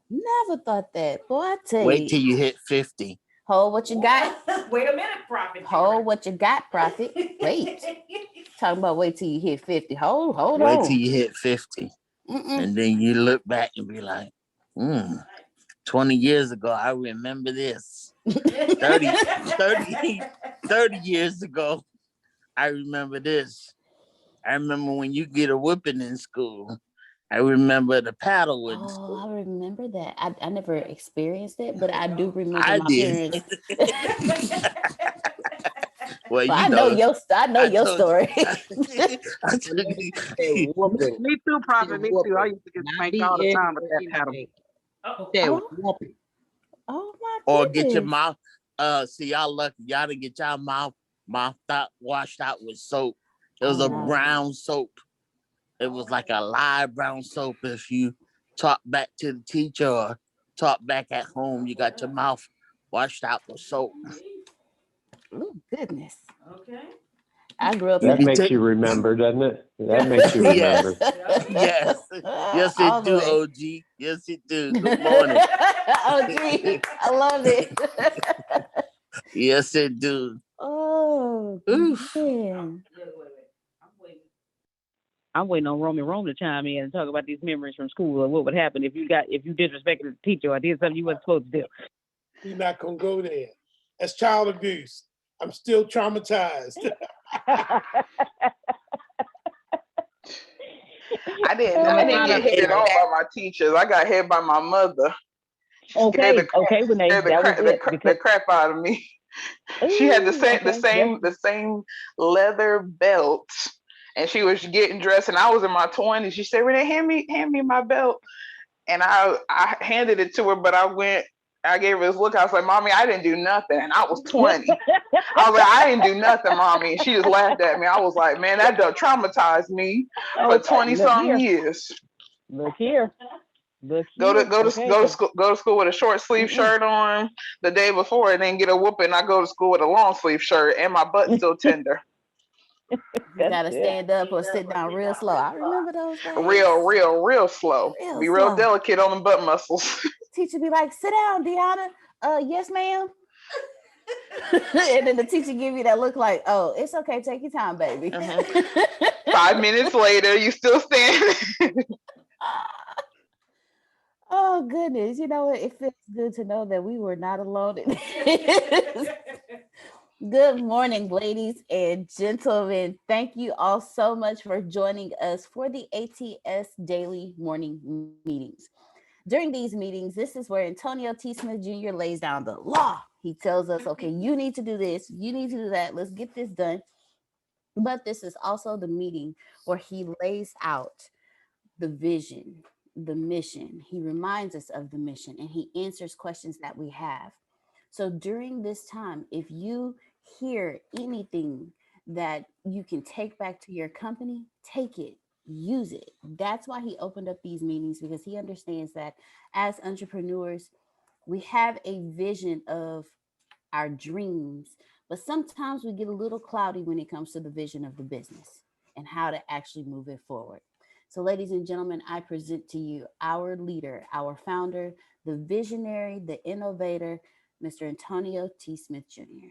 Never thought that. Boy, I tell Wait till you. you hit 50. Hold what you got. Wait a minute, Prophet. Hold what you got, Prophet. Wait. Talking about wait till you hit 50. Hold Wait till on. you hit 50. Mm-mm. And then you look back and be like, 20 years ago, I remember this. 30 years ago, I remember this. I remember when you get a whipping in school. I remember the paddle in school. I remember that. I never experienced it, but I do remember I my did. parents. Well, Well, you know, I know I your told story. I told you. Whooping. Me too, Prophet. Me too. I used to get Not spanked all the beating time with or that paddle. anything. Oh, That Oh, whooping. oh my Or get your goodness. mouth. See, y'all lucky. Y'all didn't get y'all mouth out, washed out with soap. It was Oh a no. brown soap. It was like a live brown soap. If you talk back to the teacher or talk back at home, you got your mouth washed out with soap. Oh goodness. okay. I grew up You That in be makes take you remember, doesn't it? That makes you remember. yes, yes, yes. all It the do. way. OG. Yes, it do. Good morning. Oh gee, I love it. Yes, it do. Oh Oof. man. Wait. I'm waiting. I'm waiting on Roman Rome to chime in and talk about these memories from school or what would happen if you disrespected the teacher or did something you wasn't supposed to do. We're not gonna go there. That's child abuse. I'm still traumatized. I didn't get hit on by my teachers. I got hit by my mother. She scared Okay, Renee, that was it. the Because crap out of me. She had okay, the same leather belt, and she was getting dressed, and I was in my 20s. She said, "Renee, hand me my belt," and I handed it to her, but I gave her this look. I was like, "Mommy, I didn't do nothing," and I was 20. I was like, "I didn't do nothing, Mommy," and she just laughed at me. I was like, "Man, that done traumatized me for 20 look something here, years." look here, look Go here. Okay, because to school with a short sleeve shirt on the day before, and then get a whooping. I go to school with a long sleeve shirt, and my butt's still tender. You that's gotta it. stand up or sit down real slow. I remember those days. Real slow. Real Be real slow. delicate on the butt muscles. Teacher be like, sit down, Deanna. Yes, ma'am. And then the teacher give you that look like, oh, it's okay, take your time, baby. 5 minutes later, you still standing. Oh goodness. You know what? It feels good to know that we were not alone in this. Good morning, ladies and gentlemen. Thank you all so much for joining us for the ATS Daily Morning Meetings. During these meetings, this is where Antonio T. Smith Jr. lays down the law. He tells us, okay, you need to do this, you need to do that, let's get this done. But this is also the meeting where he lays out the vision, the mission. He reminds us of the mission and he answers questions that we have. So during this time, if you hear anything that you can take back to your company, take it, use it. That's why he opened up these meetings because he understands that as entrepreneurs, we have a vision of our dreams, but sometimes we get a little cloudy when it comes to the vision of the business and how to actually move it forward. So, ladies and gentlemen, I present to you our leader, our founder, the visionary, the innovator, Mr. Antonio T. Smith Jr.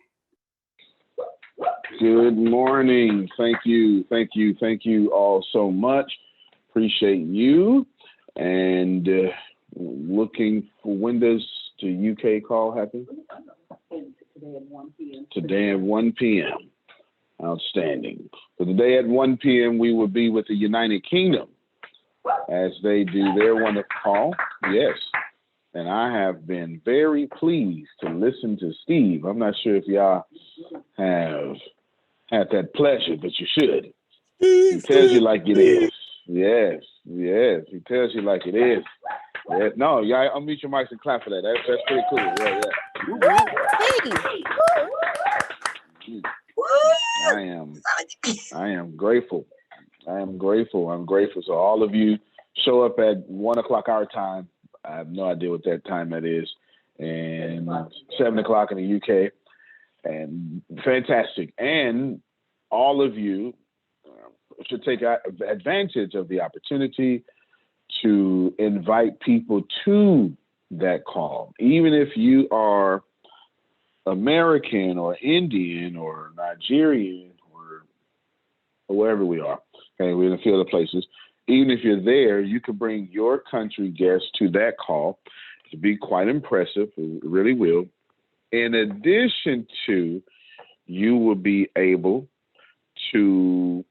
Good morning. Thank you all so much. Appreciate you. And looking for when does the UK call happen? Today at 1 p.m. Today at 1 p.m. Outstanding. So today at 1 p.m. we will be with the United Kingdom as they do their wonderful call. Yes. And I have been very pleased to listen to Steve. I'm not sure if y'all have had that pleasure, but you should. He tells you like it is. Yes. He tells you like it is. Yeah. No, y'all unmute your mics and clap for that. That's pretty cool. Yeah. I am grateful. I'm grateful. So all of you show up at 1 o'clock our time. I have no idea what that time that is. And 7 o'clock in the UK. And fantastic. And all of you should take advantage of the opportunity to invite people to that call. Even if you are American or Indian or Nigerian or wherever we are, okay, we're in a few other places. Even if you're there, you can bring your country guests to that call. It'll be quite impressive. It really will. In addition to, you will be able to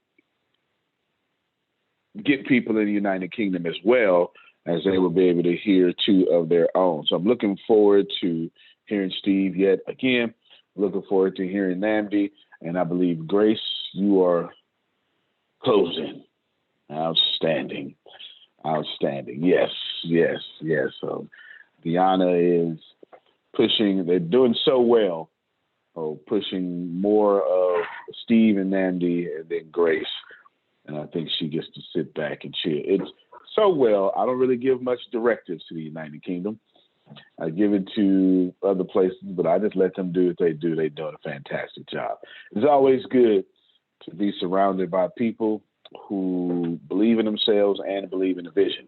get people in the United Kingdom as well, as they will be able to hear two of their own. So I'm looking forward to hearing Steve yet again. Looking forward to hearing Namdi. And I believe, Grace, you are closing. Outstanding. Outstanding. Yes. So Deanna is pushing, they're doing so well, pushing more of Steve and Namdi and then Grace. And I think she gets to sit back and chill. It's so well. I don't really give much directives to the United Kingdom. I give it to other places, but I just let them do what they do. They're doing a fantastic job. It's always good to be surrounded by people who believe in themselves and believe in the vision.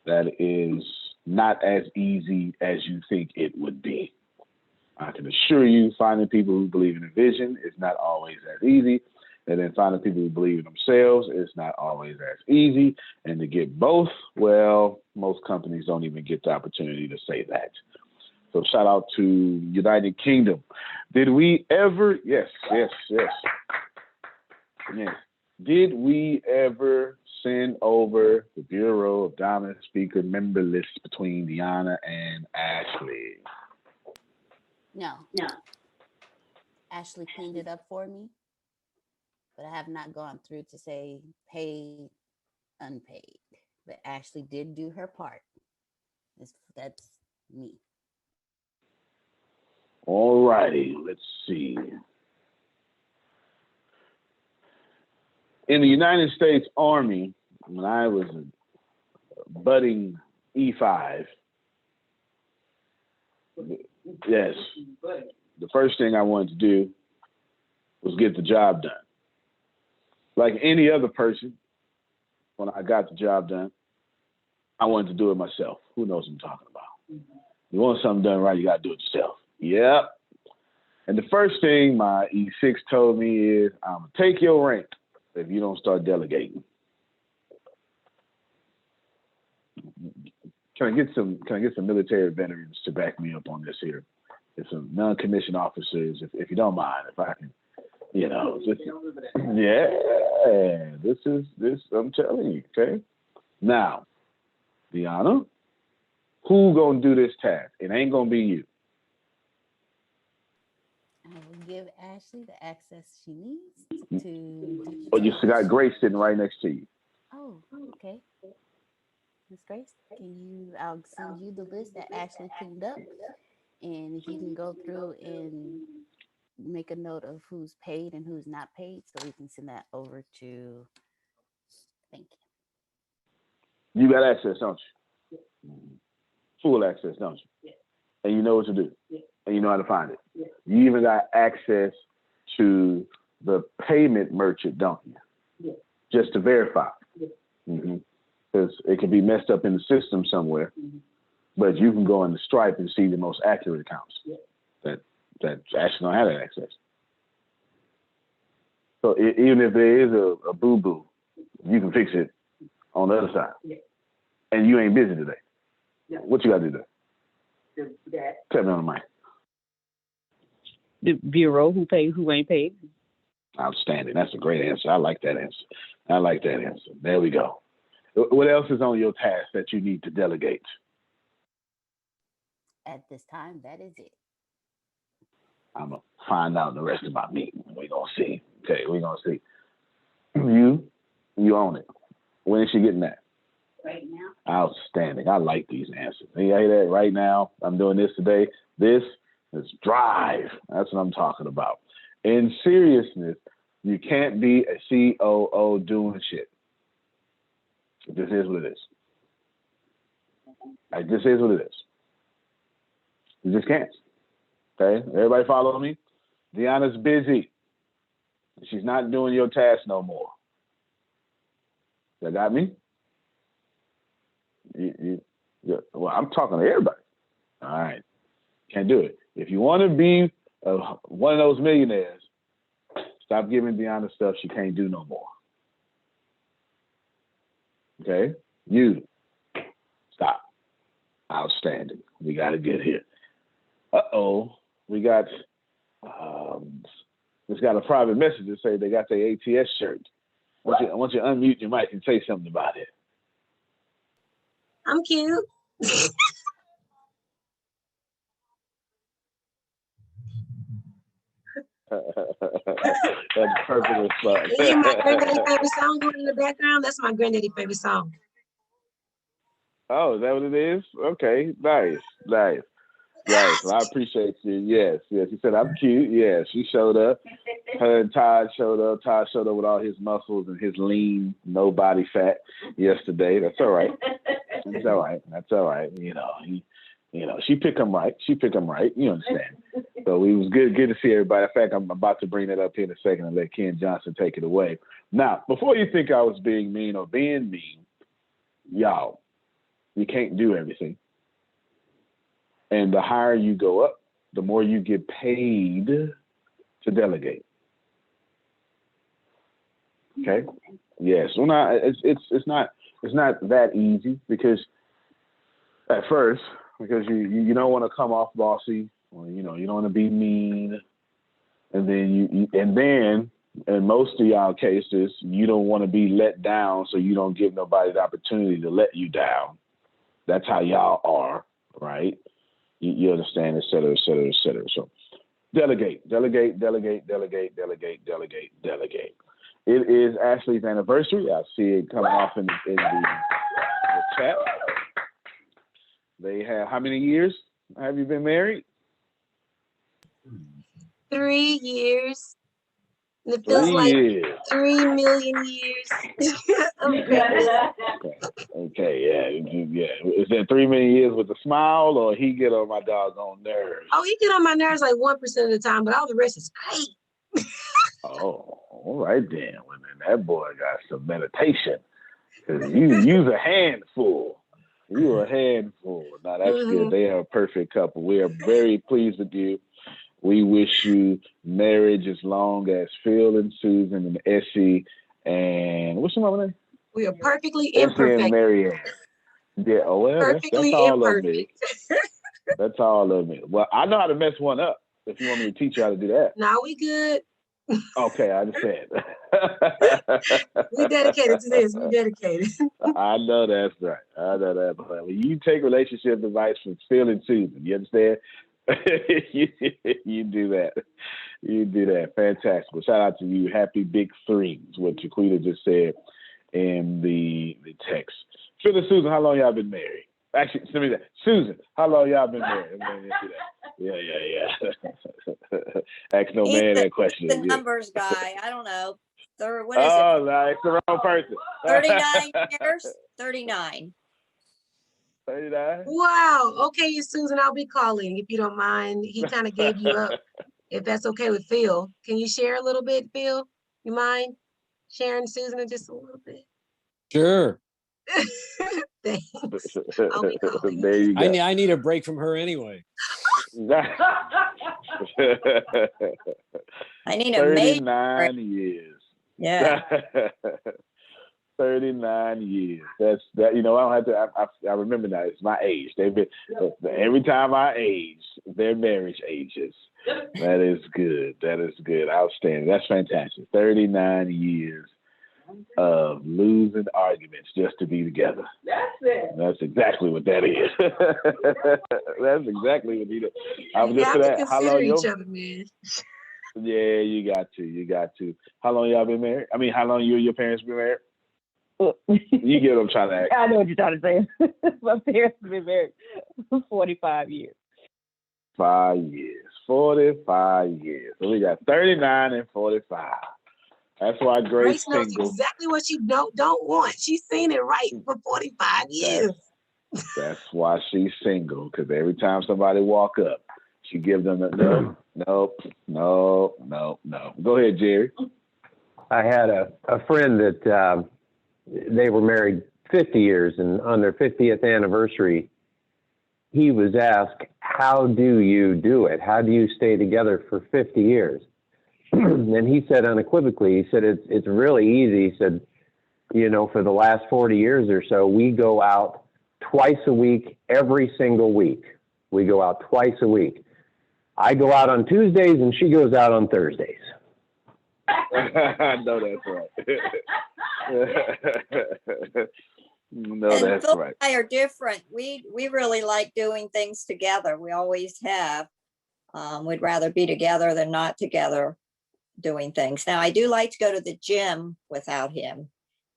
That is not as easy as you think it would be. I can assure you, finding people who believe in the vision is not always as easy. And then finding people who believe in themselves is not always as easy. And to get both, well, most companies don't even get the opportunity to say that. So shout out to United Kingdom. Did we ever, yes. Did we ever send over the Bureau of Dominant Speaker member list between Deanna and Ashley? No. Ashley cleaned it up for me, but I have not gone through to say paid, unpaid. But Ashley did do her part. That's me. All righty, let's see. In the United States Army, when I was a budding E5, yes, the first thing I wanted to do was get the job done. Like any other person, when I got the job done, I wanted to do it myself. Who knows what I'm talking about? You want something done right, you got to do it yourself. Yep. And the first thing my E6 told me is, I'm going to take your rank if you don't start delegating. Can I get some military veterans to back me up on this here? It's some non-commissioned officers, if you don't mind, if I can, this I'm telling you, okay? Now, Deanna, who gonna do this task? It ain't gonna be you. I will give Ashley the access she needs to. But you got Grace sitting right next to you. Oh, okay. Miss Grace, I'll send you the list that Ashley cleaned up, and if you can go through and make a note of who's paid and who's not paid, so we can send that over to. Thank you. You got access, don't you? Full access, don't you? Yeah. And you know what to do. Yeah. And you know how to find it. Yeah. You even got access to the payment merchant, don't you? Yeah. Just to verify. Yeah. Because it can be messed up in the system somewhere, but you can go in the Stripe and see the most accurate accounts that actually don't have that access. So even if there is a boo-boo, you can fix it on the other side. Yeah. And you ain't busy today. Yeah. What you got to do there? That. Tell me on the mic. The Bureau, who paid, who ain't paid. Outstanding. That's a great answer. I like that answer. There we go. What else is on your task that you need to delegate? At this time, that is it. I'm going to find out the rest of my meeting. We're going to see. Okay, we're going to see. You own it. When is she getting that? Right now. Outstanding. I like these answers. You hear that? Right now, I'm doing this today. This is drive. That's what I'm talking about. In seriousness, you can't be a COO doing shit. This is what it is. Like, this is what it is. You just can't. Okay? Everybody follow me? Deanna's busy. She's not doing your task no more. You got me? Well, I'm talking to everybody. All right. Can't do it. If you want to be one of those millionaires, stop giving Deanna stuff she can't do no more. Okay? You stop. Outstanding. We got to get here. We got it's got a private message to say they got their ATS shirt. I want you to unmute your mic and say something about it. I'm cute. That's perfect response. You hear my granddaddy favorite song going in the background? That's my granddaddy favorite song. Oh, is that what it is? Okay, nice. Well, I appreciate you. Yes. She said I'm cute. Yeah, she showed up. Her and Todd showed up. Todd showed up with all his muscles and his lean, no body fat yesterday. That's all right. That's all right. She picked him right. You understand? So it was good to see everybody. In fact, I'm about to bring that up here in a second and let Ken Johnson take it away. Now, before you think I was being mean or being mean, y'all, you can't do everything. And the higher you go up, the more you get paid to delegate. Okay? Yes. Well, it's not that easy because at first, because you don't want to come off bossy, or you don't want to be mean, and then in most of y'all cases, you don't want to be let down, so you don't give nobody the opportunity to let you down. That's how y'all are, right? You understand, et cetera, et cetera, et cetera. So delegate. It is Ashley's anniversary. I see it coming off in the chat. They have, how many years have you been married? 3 years. And it feels like 3 million years of marriage. Okay, yeah. Is that 3 million years with a smile, or he get on my doggone nerves? Oh, he get on my nerves like 1% of the time, but all the rest is great. Oh, all right then. Well, then that boy got some meditation. Cause you's a handful. You a handful. Now that's good. They are a perfect couple. We are very pleased with you. We wish you marriage as long as Phil and Susan and Essie and what's your mama name? We are perfectly Essie imperfect. and Marianne. Yeah, well, that's all of me. That's all of me. Well, I know how to mess one up if you want me to teach you how to do that. Now we good. Okay, I understand. We dedicated to this. We dedicated. I know that's right. I know that's right. When you take relationship advice from Phil and Susan, you understand? you do that. You do that. Fantastic. Well, shout out to you. Happy big threes, what Jaquita just said in the text. Phil and Susan, how long y'all been married? Actually, send me that. Susan, how long y'all been married? Yeah. Ask no man that question. He's the numbers guy. I don't know. What is it? Oh, no, it's the wrong person. 39 years? 39. 39? Wow. Okay, Susan, I'll be calling if you don't mind. He kind of gave you up. If that's okay with Phil. Can you share a little bit, Phil? You mind sharing Susan just a little bit? Sure. Thanks. I'll be calling. There you go. I need a break from her anyway. I need a 39 years. Yeah. 39 years. That's that. I don't have to. I remember now. It's my age. They've been every time I age, their marriage ages. That is good. That is good. Outstanding. That's fantastic. 39 years of losing arguments just to be together. That's it. That's exactly what that is. That's exactly what he did. I was You just have to that. How consider long each other, man. Yeah, you got to. How long y'all been married? I mean, how long you and your parents been married? You get what I'm trying to ask. I know what you're trying to say. My parents have been married for 45 years. 5 years. 45 years. So we got 39 and 45. That's why Grace knows single. exactly what she don't want. She's seen it right for 45 years. That's why she's single, because every time somebody walk up, she gives them a no. Go ahead, Jerry. I had a friend that they were married 50 years, and on their 50th anniversary, he was asked, how do you do it? How do you stay together for 50 years? And he said unequivocally, he said, it's really easy. He said, you know, for the last 40 years or so, we go out twice a week, every single week. We go out twice a week. I go out on Tuesdays and she goes out on Thursdays. I know that's right. No, And that's Phil right. and I are different. We really like doing things together. We always have. We'd rather be together than not together doing things. Now, I do like to go to the gym without him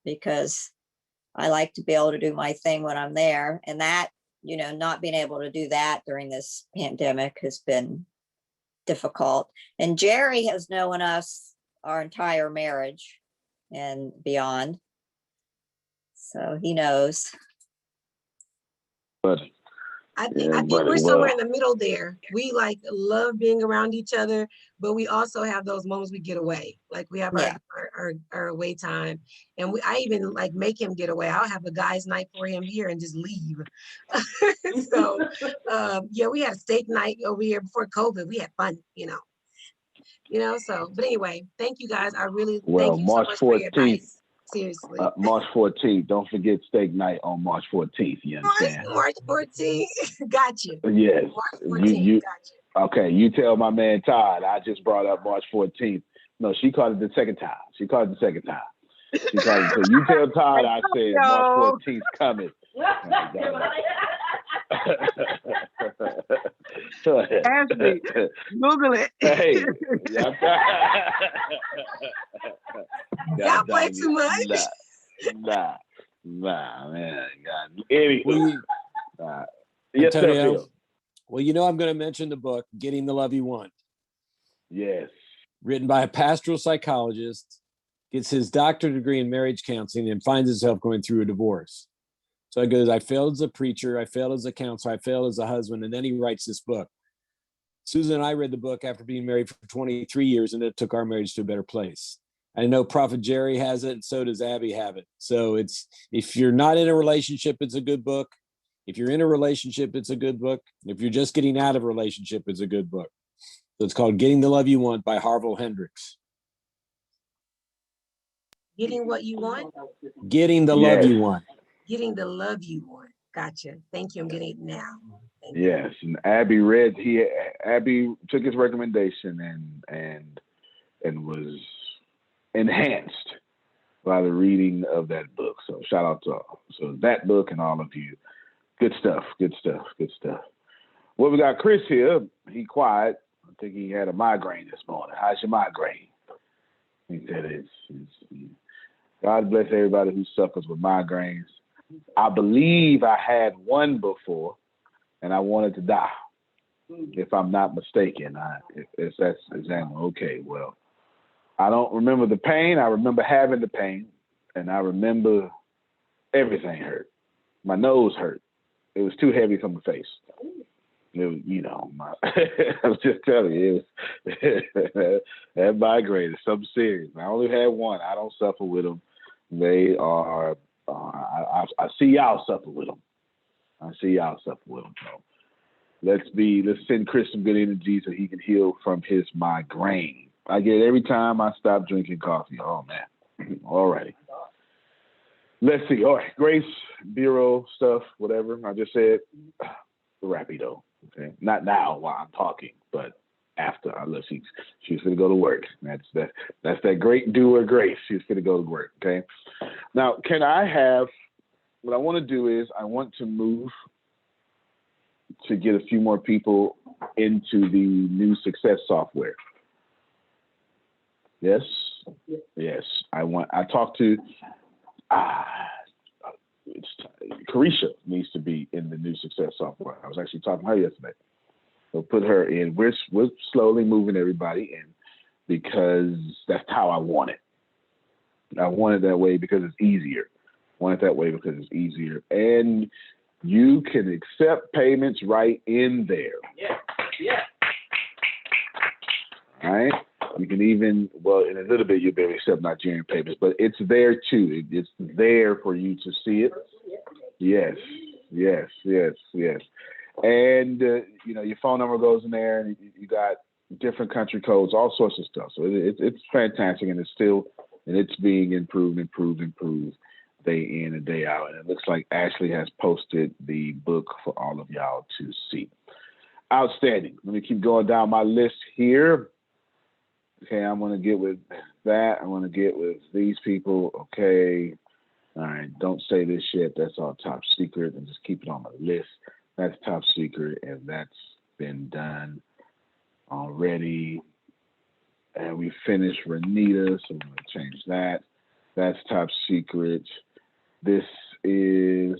because I like to be able to do my thing when I'm there. And that, you know, not being able to do that during this pandemic has been difficult. And Jerry has known us our entire marriage and beyond. So he knows. But I yeah, think buddy, we're somewhere well, in the middle there. We like love being around each other, but we also have those moments we get away. Like we have Yeah. our away time, and I even like make him get away. I'll have a guys' night for him here and just leave. So yeah, we had a steak night over here before COVID. We had fun, you know. So but anyway, thank you guys. I really well, thank you so March much for your 14th, advice. Seriously. March 14th. Don't forget steak night on March 14th. You understand? March 14th. Got you. Yes. March 14th. You Got you. okay? You tell my man Todd. I just brought up March 14th. No, she called it the second time. She called it the second time. She called it. So you tell Todd I said March 14th coming. Ashley, Google it. Hey. Y'all play too much. Nah, man. Anywho. Yes, sir, Antonio, Phil. well, you know, I'm going to mention the book, Getting the Love You Want. Yes. Written by a pastoral psychologist, gets his doctorate degree in marriage counseling and finds himself going through a divorce. So he goes, I failed as a preacher, I failed as a counselor, I failed as a husband, and then he writes this book. Susan and I read the book after being married for 23 years, and it took our marriage to a better place. I know Prophet Jerry has it, and so does Abby have it. So it's, if you're not in a relationship, it's a good book. If you're in a relationship, it's a good book. If you're just getting out of a relationship, it's a good book. So it's called Getting the Love You Want by Harville Hendricks. Getting what you want? Getting the love you want. Getting the love you want. Gotcha. Thank you. I'm getting it now. Yes, and Abby took his recommendation and was enhanced by the reading of that book. So shout out to that book and all of you. Good stuff. Well, we got Chris here. He quiet. I think he had a migraine this morning. How's your migraine? He said it's God bless everybody who suffers with migraines. I believe I had one before, and I wanted to die, if I'm not mistaken. If that's example, okay. Well, I don't remember the pain. I remember having the pain, and I remember everything hurt. My nose hurt. It was too heavy for my face. It was, I was just telling you, that migraine is something serious. I only had one. I don't suffer with them. They are. I see y'all suffer with them. So let's send Chris some good energy so he can heal from his migraine. I get it every time I stop drinking coffee. Oh man. All righty. Let's see. All right, Grace, Bureau stuff, whatever I just said. Rapido. Okay, not now while I'm talking, but after. Unless she's gonna go to work. That's that great doer, Grace. She's gonna go to work. Okay. Now, can I have? What I want to do is I want to move to get a few more people into the new success software. Yes. I talked to. Carisha needs to be in the new success software. I was actually talking to her yesterday. So put her in. We're slowly moving everybody in because that's how I want it. I want it that way because it's easier. And you can accept payments right in there. Yeah. All right. You can even, in a little bit, you'll be able to accept Nigerian payments, but it's there too. It's there for you to see it. Yes. And your phone number goes in there, and you got different country codes, all sorts of stuff. So it's fantastic, and it's being improved day in and day out. And it looks like Ashley has posted the book for all of y'all to see. Outstanding. Let me keep going down my list here. Okay, I'm going to get with that. I'm going to get with these people. Okay. All right. Don't say this shit. That's all top secret, and just keep it on my list. That's top secret, and that's been done already. And we finished Renita, so I'm going to change that. That's top secret. This is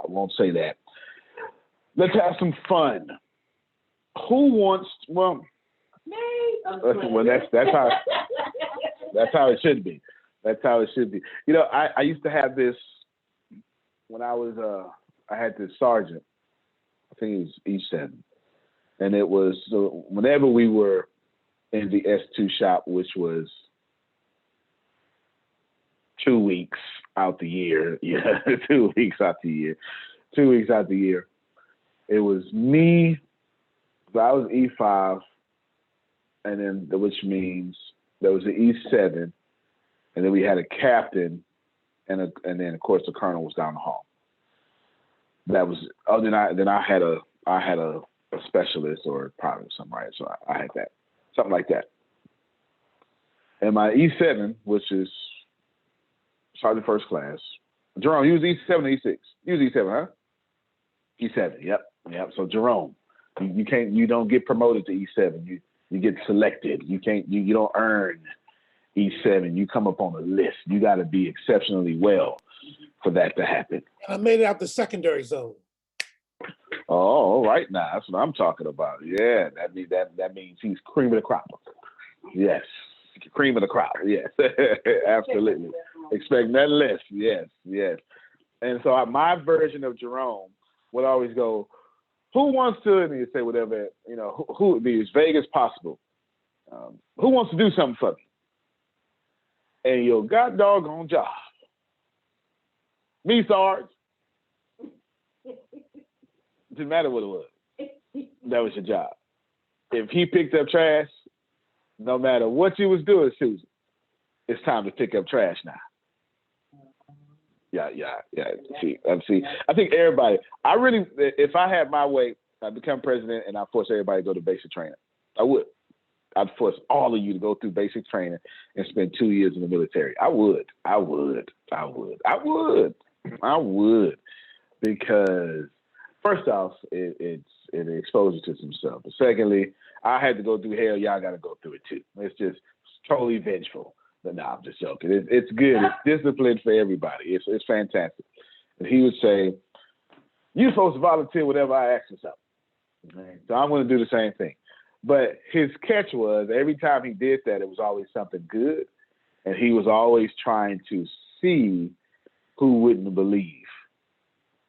I won't say that. Let's have some fun. Who wants? Well, that's how it should be. That's how it should be. I used to have this when I was I had this sergeant. I think he was E7, and it was whenever we were in the S2 shop, which was 2 weeks out the year. Yeah, 2 weeks out the year. 2 weeks out the year. It was me. So I was E5, and then which means there was an E7, and then we had a captain, and then of course the colonel was down the hall. That was then I had a specialist or probably something, right? So I had that. Something like that. And my E7, which is Sergeant First Class. Jerome, you was E7 or E6? You was E7, huh? E7, yep. So Jerome, you don't get promoted to E7. You get selected. You don't earn E7. You come up on the list. You got to be exceptionally well for that to happen. I made it out the secondary zone. Oh, all right now. That's what I'm talking about. Yeah, that means he's cream of the crop. Yes, cream of the crop. Yes, absolutely. Expect nothing less. Yes. And so my version of Jerome would always go, "Who wants to?" And he'd say whatever, who would be as vague as possible. Who wants to do something for me? And your god doggone job. Me, Sarge. Didn't matter what it was. That was your job. If he picked up trash, no matter what you was doing, Susan, it's time to pick up trash now. Yeah. See, I think everybody. If I had my way, I'd become president and I force everybody to go to basic training. I would. I'd force all of you to go through basic training and spend 2 years in the military. I would. Because first off, it exposes you to some stuff. But secondly, I had to go through hell. Y'all got to go through it too. It's just totally vengeful. But no, I'm just joking. It's good. It's discipline for everybody. It's fantastic. And he would say, "You're supposed to volunteer whatever I ask you something." Okay? So I'm going to do the same thing. But his catch was every time he did that, it was always something good. And he was always trying to see who wouldn't believe.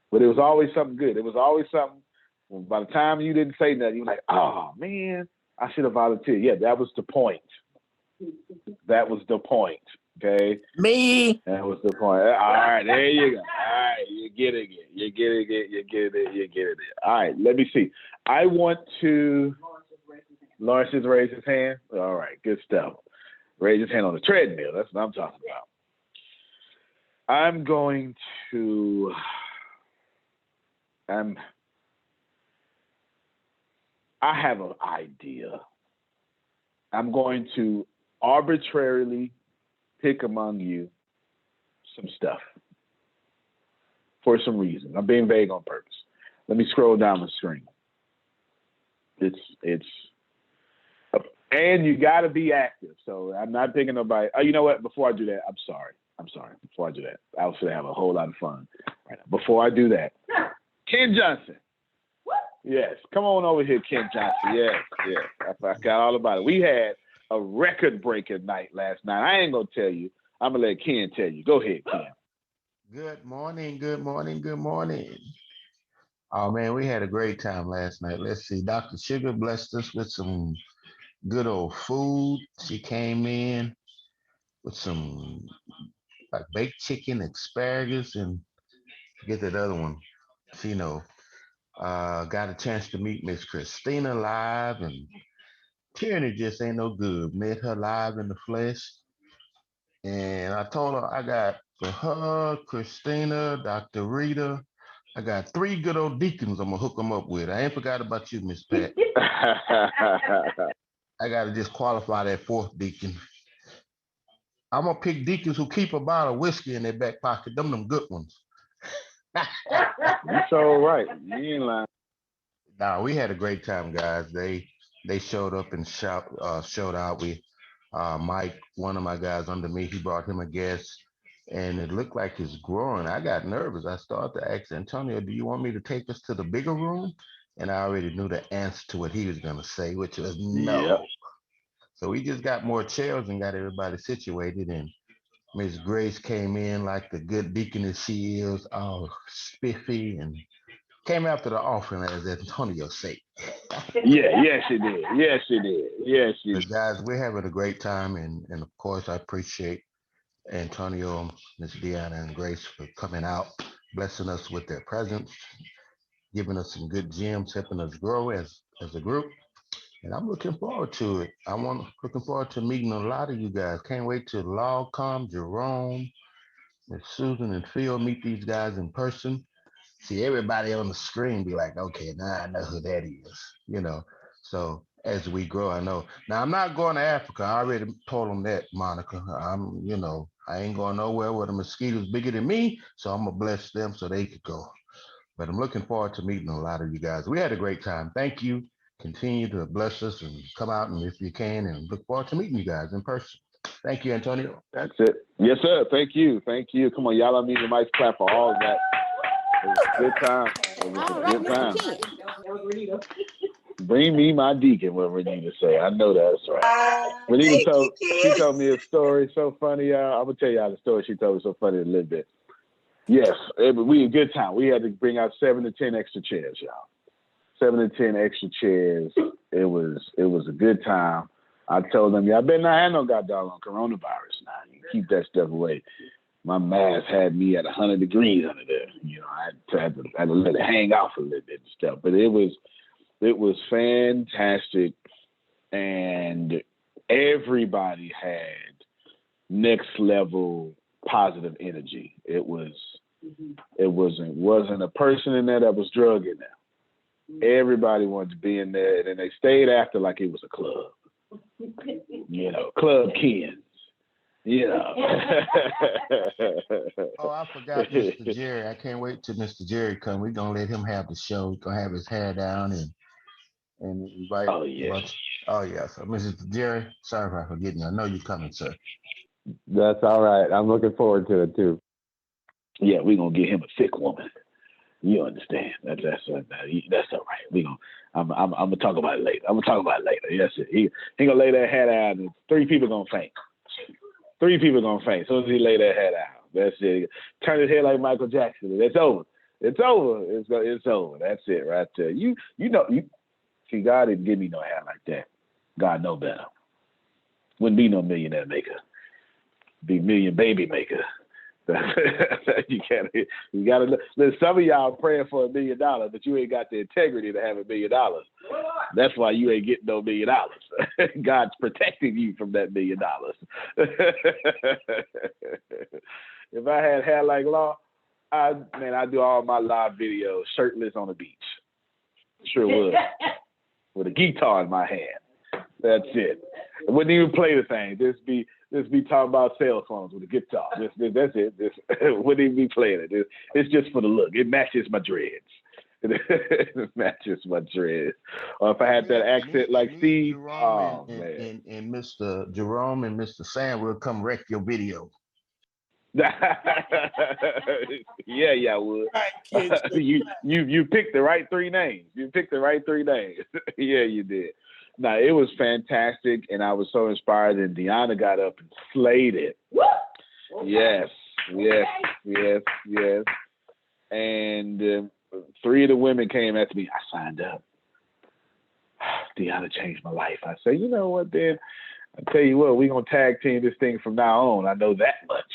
But it was always something good. It was always something. By the time you didn't say nothing, you were like, "Oh, man, I should have volunteered." Yeah, that was the point. Okay? Me. That was the point. All right, there you go. All right, you get it. All right, let me see. I want to... Lawrence just raised his hand. All right, good stuff. Raise his hand on the treadmill. That's what I'm talking about. I'm going to... I have an idea. I'm going to arbitrarily pick among you some stuff for some reason. I'm being vague on purpose. Let me scroll down the screen. And you got to be active. So I'm not picking nobody. Oh, you know what? Before I do that, I'm sorry. Before I do that, I should have a whole lot of fun. Right now. Before I do that, Ken Johnson. Yes, come on over here, Ken Johnson. Yes. I got all about it. We had a record-breaking night last night. I ain't gonna tell you. I'm gonna let Ken tell you. Go ahead, Ken. Good morning. Oh man, we had a great time last night. Let's see. Dr. Sugar blessed us with some good old food. She came in with some like baked chicken, asparagus, and forget that other one. You know, got a chance to meet Miss Christina live, and Tyranny just ain't no good. Met her live in the flesh, and I told her I got for her, Christina, Dr. Rita, I got 3 good old deacons I'm gonna hook them up with. I ain't forgot about you, Miss Pat. I gotta just qualify that 4th deacon. I'm gonna pick deacons who keep a bottle of whiskey in their back pocket. Them good ones. That's all right. You ain't lying. Nah, we had a great time, guys. They showed up and showed out. Mike, one of my guys under me, he brought him a guest, and it looked like it's growing. I got nervous. I started to ask Antonio, "Do you want me to take us to the bigger room?" And I already knew the answer to what he was gonna say, which was no. Yep. So we just got more chairs and got everybody situated, and Miss Grace came in like the good deaconess she is, all spiffy, and came after the offering, as Antonio said. Yeah, yes, she did. Yes, she did. Yes, she But did. guys, we're having a great time, and of course, I appreciate Antonio, Miss Deanna, and Grace for coming out, blessing us with their presence, giving us some good gems, helping us grow as a group. And I'm looking forward to it. Looking forward to meeting a lot of you guys. Can't wait till Law come, Jerome, Miss Susan, and Phil meet these guys in person. See everybody on the screen be like, okay, now I know who that is, you know. So as we grow, I know. Now I'm not going to Africa. I already told them that, Monica. I ain't going nowhere where the mosquitoes bigger than me. So I'm gonna bless them so they could go. But I'm looking forward to meeting a lot of you guys. We had a great time. Thank you. Continue to bless us and come out and if you can, and look forward to meeting you guys in person. Thank you, Antonio. That's it. Yes, sir. Thank you. Thank you. Come on, y'all. I need a nice clap for all of that. It was a good time. It was All a right, good Mr. time. Ken. That was Renita. Bring me my deacon, what Renita say. I know that's right. Renita she told me a story so funny, y'all. I'm gonna tell y'all the story she told me so funny a little bit. Yes, we had a good time. We had to bring out 7 to 10 extra chairs, y'all. 7 to 10 extra chairs. It was a good time. I told them, y'all better not have no goddamn coronavirus now. You keep that stuff away. My mask had me at 100 degrees under there. You know, I had to let it hang out for a little bit and stuff. But it was fantastic, and everybody had next level positive energy. It wasn't a person in there that was drug in there. Everybody wanted to be in there, and they stayed after like it was a club. You know, Club Kens. You know. Oh, I forgot Mr. Jerry. I can't wait till Mr. Jerry come. We're gonna let him have the show. We're gonna have his hair down and invite. Oh yeah. Oh yeah. So Mr. Jerry, sorry for forgetting you. I know you're coming, sir. That's all right. I'm looking forward to it too. Yeah, we're gonna get him a sick woman. You understand? That's all right. I'm gonna talk about it later. Yes, he gonna lay that hat out, and 3 people gonna faint. 3 people gonna faint as soon as he lay that hat out. That's it. Turn his head like Michael Jackson. It's over. It's over. It's over. That's it right there. You see, God didn't give me no hair like that. God know better. Wouldn't be no millionaire maker. Be million baby maker. you gotta listen, some of y'all praying for $1 million, but you ain't got the integrity to have $1 million. That's why you ain't getting no $1 million. God's protecting you from that $1 million. If I had hair like Law, I'd do all my live videos shirtless on the beach. Sure would. With a guitar in my hand. That's it. I wouldn't even play the thing. Just be talking about cell phones with a guitar. That's it. Wouldn't even be playing it. It's just for the look. It matches my dreads. It matches my dreads. Or if I had that accent like Steve, Jerome man. And Mr. Jerome and Mr. Sam will come wreck your video. Yeah, I would. You picked the right 3 names. Yeah, you did. No, it was fantastic, and I was so inspired. And Deanna got up and slayed it. Yes. And 3 of the women came after me. I signed up. Deanna changed my life. I said, you know what, then? I tell you what, we're gonna tag team this thing from now on. I know that much.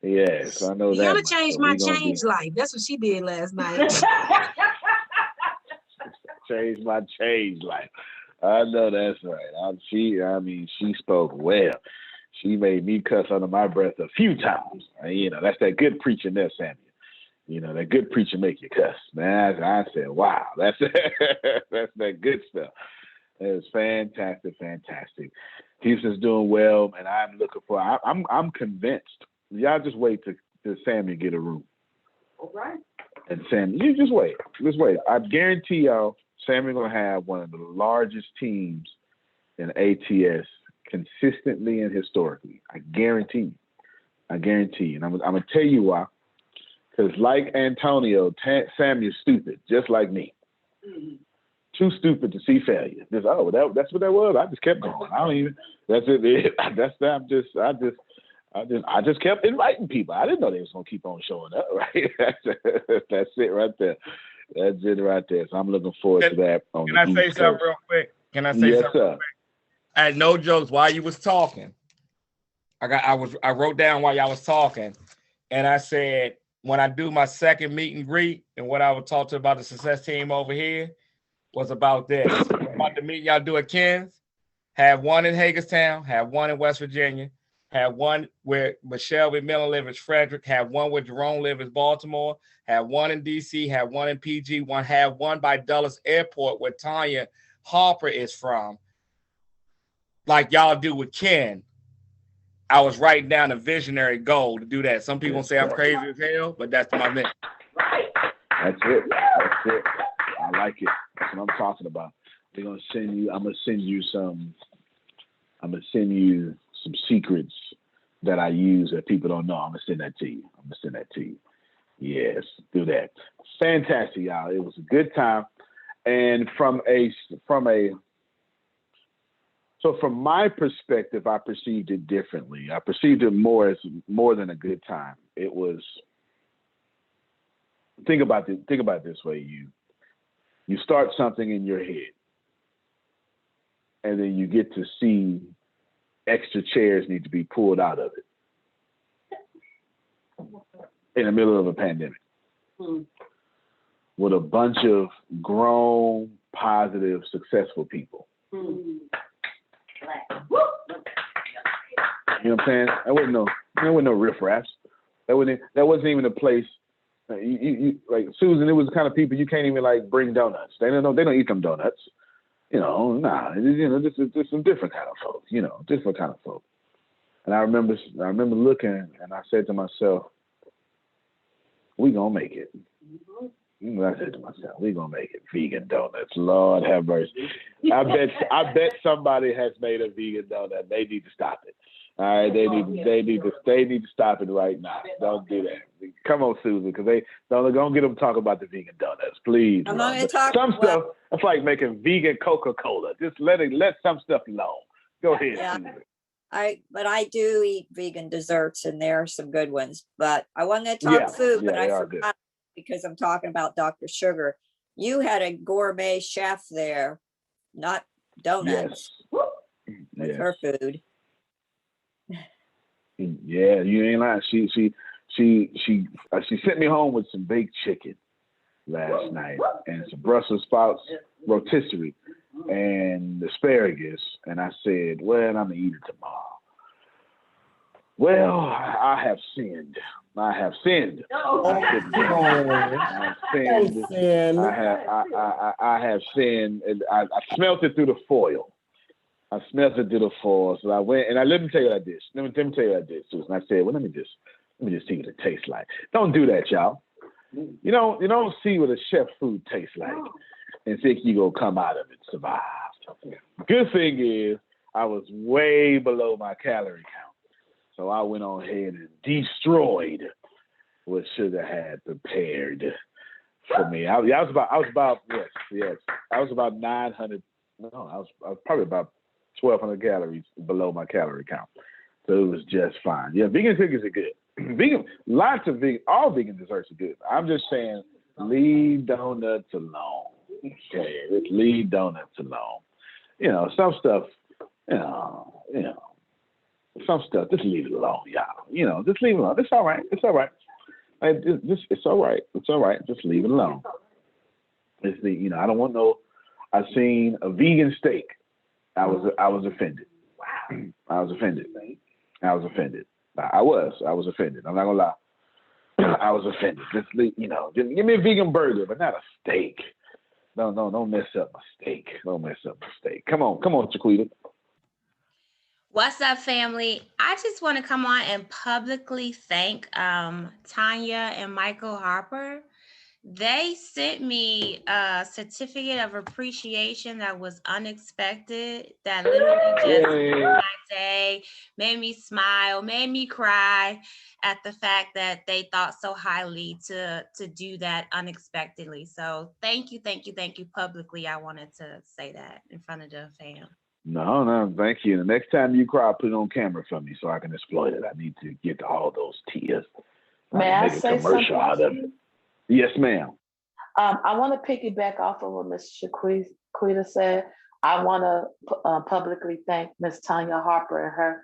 Yes, I know that Deanna much. changed So my we gonna change life. That's what she did last night. change my change life. I know that's right. She spoke well. She made me cuss under my breath a few times. That's that good preaching there, Samuel. That good preaching make you cuss, man. I said, wow, that's that's that good stuff. It's fantastic, fantastic. Houston's doing well, and I'm looking for. I'm convinced. Y'all just wait to Sammy get a room. All right. And Sammy, you just wait. I guarantee y'all, Sammy gonna have one of the largest teams in ATS consistently and historically. I guarantee. And I'm gonna tell you why. Because like Antonio, Sammy's stupid, just like me. Mm-hmm. Too stupid to see failure. That's what that was. I just kept going. I don't even. That's it. I just kept inviting people. I didn't know they was gonna keep on showing up. Right. That's it right there. That's it right there. So I'm looking forward to that. Can I say something real quick? Yes, sir. I had no jokes while you was talking. I wrote down while y'all was talking, and I said when I do my second meet and greet, and what I would talk to about the success team over here was about this. About the meet y'all do at Ken's, have one in Hagerstown, have one in West Virginia, have one where Michelle McMillan lives in Frederick, have one where Jerome lives in Baltimore, have one in DC, have one in PG, have one by Dulles Airport where Tanya Harper is from. Like y'all do with Ken. I was writing down a visionary goal to do that. Some people say I'm crazy as hell, but that's my mission. That's it. I like it. That's what I'm talking about. I'm gonna send you some secrets that I use that people don't know. I'm gonna send that to you. Yes, do that. Fantastic, y'all. It was a good time. And from my perspective, I perceived it differently. I perceived it more than a good time. It was, think about it this way. You start something in your head, and then you get to see extra chairs need to be pulled out of it in the middle of a pandemic with a bunch of grown, positive, successful people. You know what I'm saying? There wasn't no riffraffs. That wasn't even a place. You like Susan. It was the kind of people you can't even like bring donuts. They don't eat them donuts. This is some different kind of folk. Different kind of folk. And I remember looking, and I said to myself, "We gonna make it." I said to myself, "We gonna make it." Vegan donuts, Lord have mercy. I bet somebody has made a vegan donut. They need to stop it. All right, they need to stop it right now. Don't do that. Come on, Susan, because they don't get them to talk about the vegan donuts, please. I'm not going to talk. Some stuff. That's like making vegan Coca-Cola. Just let some stuff alone. Go ahead, Susan. I do eat vegan desserts, and there are some good ones. But I wanted to talk food, but I forgot because I'm talking about Dr. Sugar. You had a gourmet chef there, not donuts, with her food. Yeah, you ain't lying. She sent me home with some baked chicken last night and some Brussels sprouts rotisserie and asparagus, and I said, "Well, I'm gonna eat it tomorrow." Well, I have sinned. I have sinned. I have sinned. And I smelt it through the foil. So I went and let me tell you what I did. Let me tell you what I did, Susan. I said, well, let me just see what it tastes like. Don't do that, y'all. You don't see what a chef food tastes like and think you gonna come out of it survived. Good thing is I was way below my calorie count. So I went on ahead and destroyed what sugar had prepared for me. I was about 900. No, I was probably about 1,200 calories below my calorie count. So it was just fine. Yeah, vegan cookies are good. All vegan desserts are good. I'm just saying, leave donuts alone. Okay, let's leave donuts alone. Some stuff, some stuff, just leave it alone, y'all. Just leave it alone. It's all right. It's all right. It's all right. It's all right. Just leave it alone. I don't want no. I seen a vegan steak. I was offended. Wow. I was offended. I was offended. I was offended. I'm not gonna lie. I was offended. Just give me a vegan burger, but not a steak. No, don't mess up my steak. Don't mess up my steak. Come on, Chiquita. What's up, family? I just want to come on and publicly thank Tanya and Michael Harper. They sent me a certificate of appreciation that was unexpected, that literally just made my day, made me smile, made me cry at the fact that they thought so highly to do that unexpectedly. So thank you publicly. I wanted to say that in front of the fam. No, thank you. The next time you cry, put it on camera for me so I can exploit it. I need to get all those tears. May I make say a commercial out of it. Yes, ma'am. I want to piggyback off of what Ms. Shaquita said. I want to publicly thank Ms. Tanya Harper and her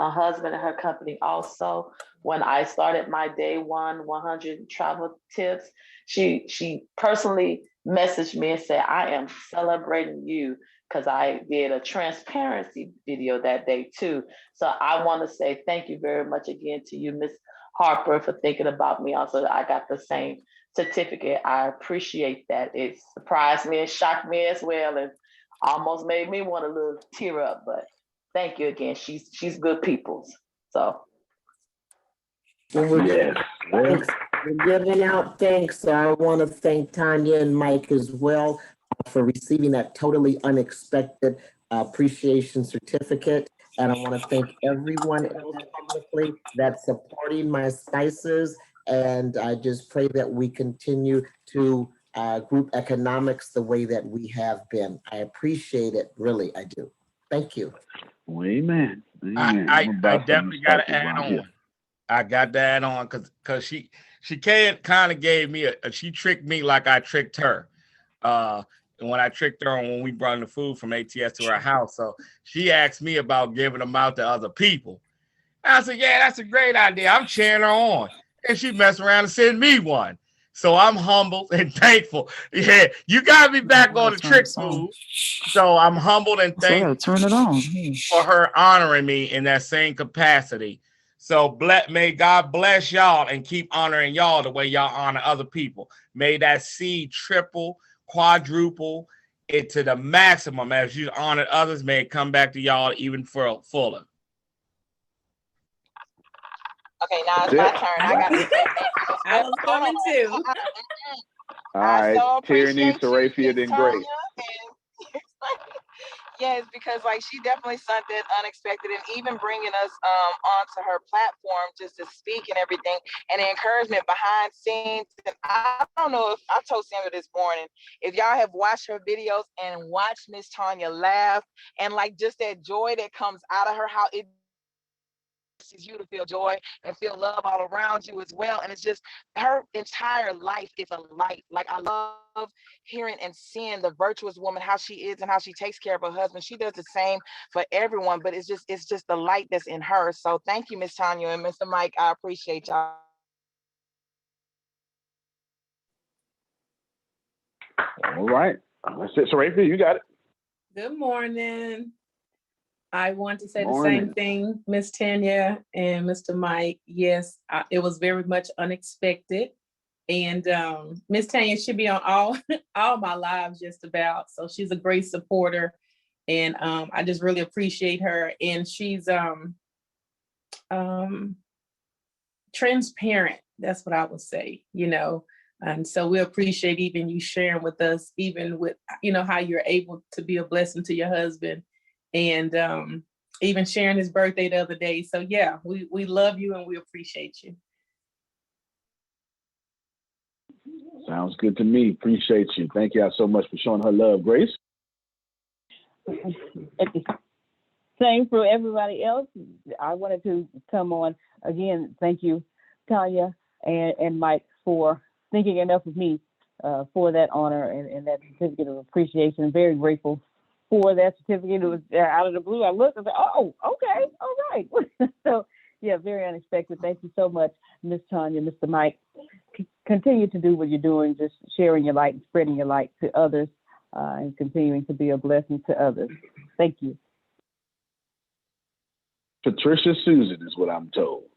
husband and her company. Also, when I started my day 100 travel tips, she personally messaged me and said, I am celebrating you because I did a transparency video that day too. So I want to say thank you very much again to you, Ms. Harper, for thinking about me. Also, I got the same certificate. I appreciate that. It surprised me and shocked me as well, and almost made me want to little tear up. But thank you again. She's good people. So We're giving out thanks. So I want to thank Tanya and Mike as well for receiving that totally unexpected appreciation certificate. And I want to thank everyone else publicly that's supporting my spices. And I just pray that we continue to group economics the way that we have been. I appreciate it, really, I do. Thank you. Amen. I definitely got to add on. I got to add on because she kind of gave me she tricked me like I tricked her. And when I tricked her when we brought the food from ATS to her house. So she asked me about giving them out to other people. And I said, yeah, that's a great idea. I'm cheering her on. And she messed around and sent me one. So I'm humbled and thankful. Yeah, you got me back on the trick food. So I'm humbled and thankful turn it on. for her honoring me in that same capacity. So may God bless y'all and keep honoring y'all the way y'all honor other people. May that seed triple, quadruple it to the maximum as you honor others. May it come back to y'all even fuller. Okay, now it's my turn. I got to say thank you. I was coming too. All right, Tyranny, Seraphia, then Grace. Yes, because like she definitely something unexpected, and even bringing us onto her platform just to speak and everything, and the encouragement behind scenes. And I don't know if I told Sandra this morning, if y'all have watched her videos and watched Miss Tanya laugh and like just that joy that comes out of her, how it you to feel joy and feel love all around you as well. And it's just her entire life is a light. Like I love hearing and seeing the virtuous woman, how she is and how she takes care of her husband. She does the same for everyone, but it's just the light that's in her. So thank you, Miss Tanya and Mr. Mike. I appreciate y'all. All right. That's it. Seraphia, you got it. Good morning. I want to say the Morning. same thing, Miss Tanya and Mr. Mike. Yes, it was very much unexpected. And Miss Tanya should be on all my lives just about. So she's a great supporter. And I just really appreciate her. And she's transparent. That's what I would say, And so we appreciate even you sharing with us, even with, how you're able to be a blessing to your husband. And even sharing his birthday the other day. So yeah, we love you and we appreciate you. Sounds good to me. Appreciate you. Thank y'all so much for showing her love, Grace. Same for everybody else. I wanted to come on again. Thank you, Tanya and Mike, for thinking enough of me for that honor and that certificate of appreciation. Very grateful for that certificate. It was out of the blue. I looked and said, oh, okay, all right. So, yeah, very unexpected. Thank you so much, Miss Tanya, Mr. Mike. Continue to do what you're doing, just sharing your light and spreading your light to others and continuing to be a blessing to others. Thank you. Patricia Susan is what I'm told.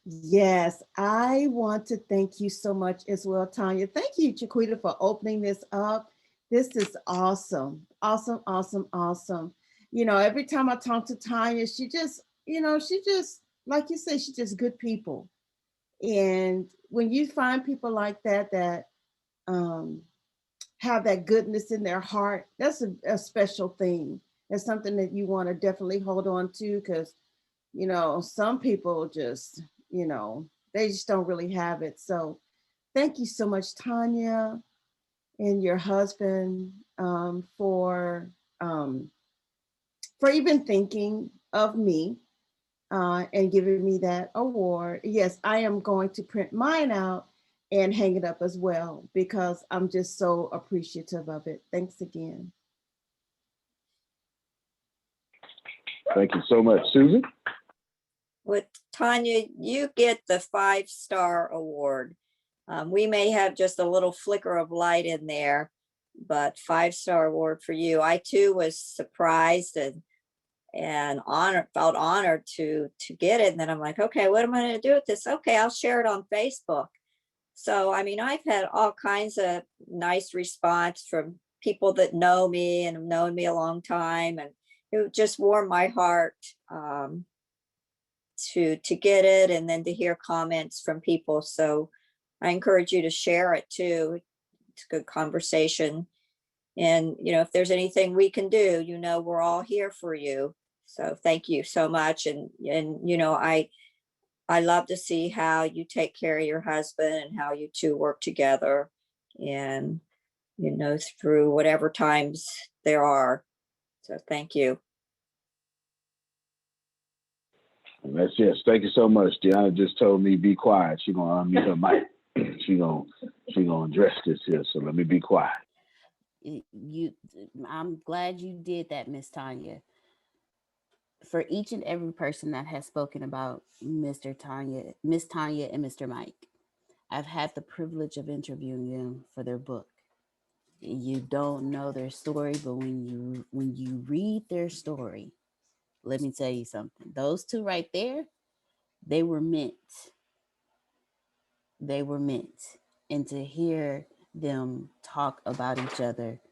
Yes, I want to thank you so much as well, Tanya. Thank you, Chiquita, for opening this up. This is awesome, awesome, awesome, awesome. You know, every time I talk to Tanya, she just, like you said, she's just good people. And when you find people like that, that have that goodness in their heart, that's a special thing. That's something that you want to definitely hold on to, because, some people just, they just don't really have it. So thank you so much, Tanya, and your husband for even thinking of me and giving me that award. Yes, I am going to print mine out and hang it up as well, because I'm just so appreciative of it. Thanks again. Thank you so much, Susan. With Tanya, you get the 5-star award. We may have just a little flicker of light in there, but 5-star award for you. I too was surprised and felt honored to get it. And then I'm like, okay, what am I going to do with this? Okay, I'll share it on Facebook. So, I mean, I've had all kinds of nice response from people that know me and have known me a long time, and it just warmed my heart to get it, and then to hear comments from people. So I encourage you to share it too. It's a good conversation. And, if there's anything we can do, we're all here for you. So thank you so much. And I love to see how you take care of your husband and how you two work together, and, through whatever times there are. So thank you. That's yes. Thank you so much. Deanna just told me be quiet. She's gonna unmute her mic. She gonna address this here. So let me be quiet. I'm glad you did that, Miss Tanya. For each and every person that has spoken about Miss Tanya, and Mr. Mike, I've had the privilege of interviewing them for their book. You don't know their story, but when you read their story, let me tell you something. Those two right there, they were meant. They were meant. And to hear them talk about each other,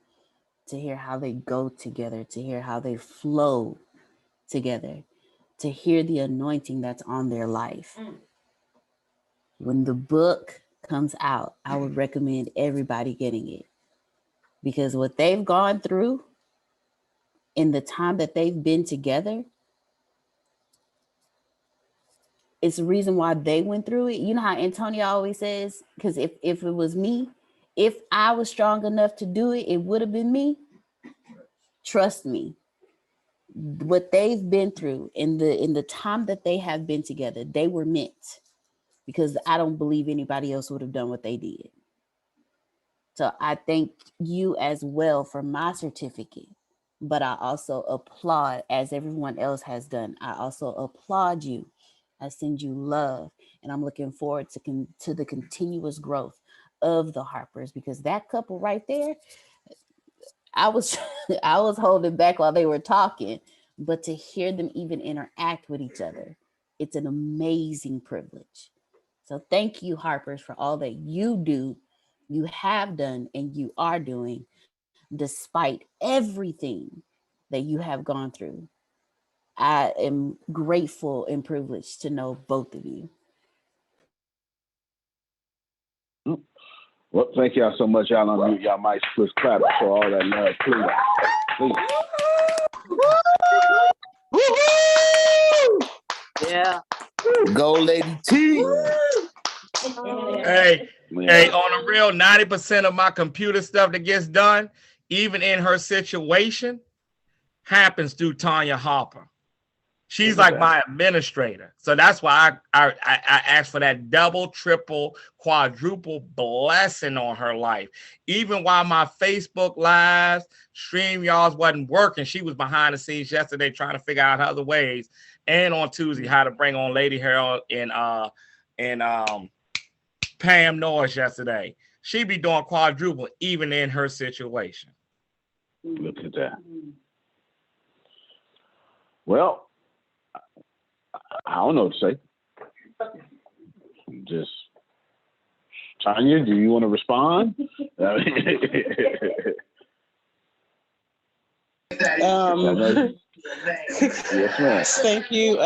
to hear how they go together, to hear how they flow together, to hear the anointing that's on their life. When the book comes out, I would recommend everybody getting it, because what they've gone through in the time that they've been together, it's the reason why they went through it. You know how Antonio always says, because if it was me, if I was strong enough to do it, it would have been me. Trust me, what they've been through in the time that they have been together, they were meant, because I don't believe anybody else would have done what they did. So I thank you as well for my certificate, but I also applaud, as everyone else has done, I also applaud you. I send you love, and I'm looking forward to the continuous growth of the Harpers, because that couple right there, I was I was holding back while they were talking, but to hear them even interact with each other, it's an amazing privilege. So thank you, Harpers, for all that you do, you have done, and you are doing, despite everything that you have gone through. I am grateful and privileged to know both of you. Well, thank y'all so much. Y'all unmute y'all mics, push clap for all that love, please. Yeah. Go Lady T. Hey, on the real, 90% of my computer stuff that gets done, even in her situation, happens through Tanya Harper. She's like my administrator. So that's why I asked for that double, triple, quadruple blessing on her life. Even while my Facebook lives, StreamYards wasn't working, she was behind the scenes yesterday trying to figure out other ways. And on Tuesday, how to bring on Lady Harold and Pam Norris yesterday. She be doing quadruple even in her situation. Look at that. Well, I don't know what to say. Just, Tanya, do you want to respond? Yes, ma'am. Thank you.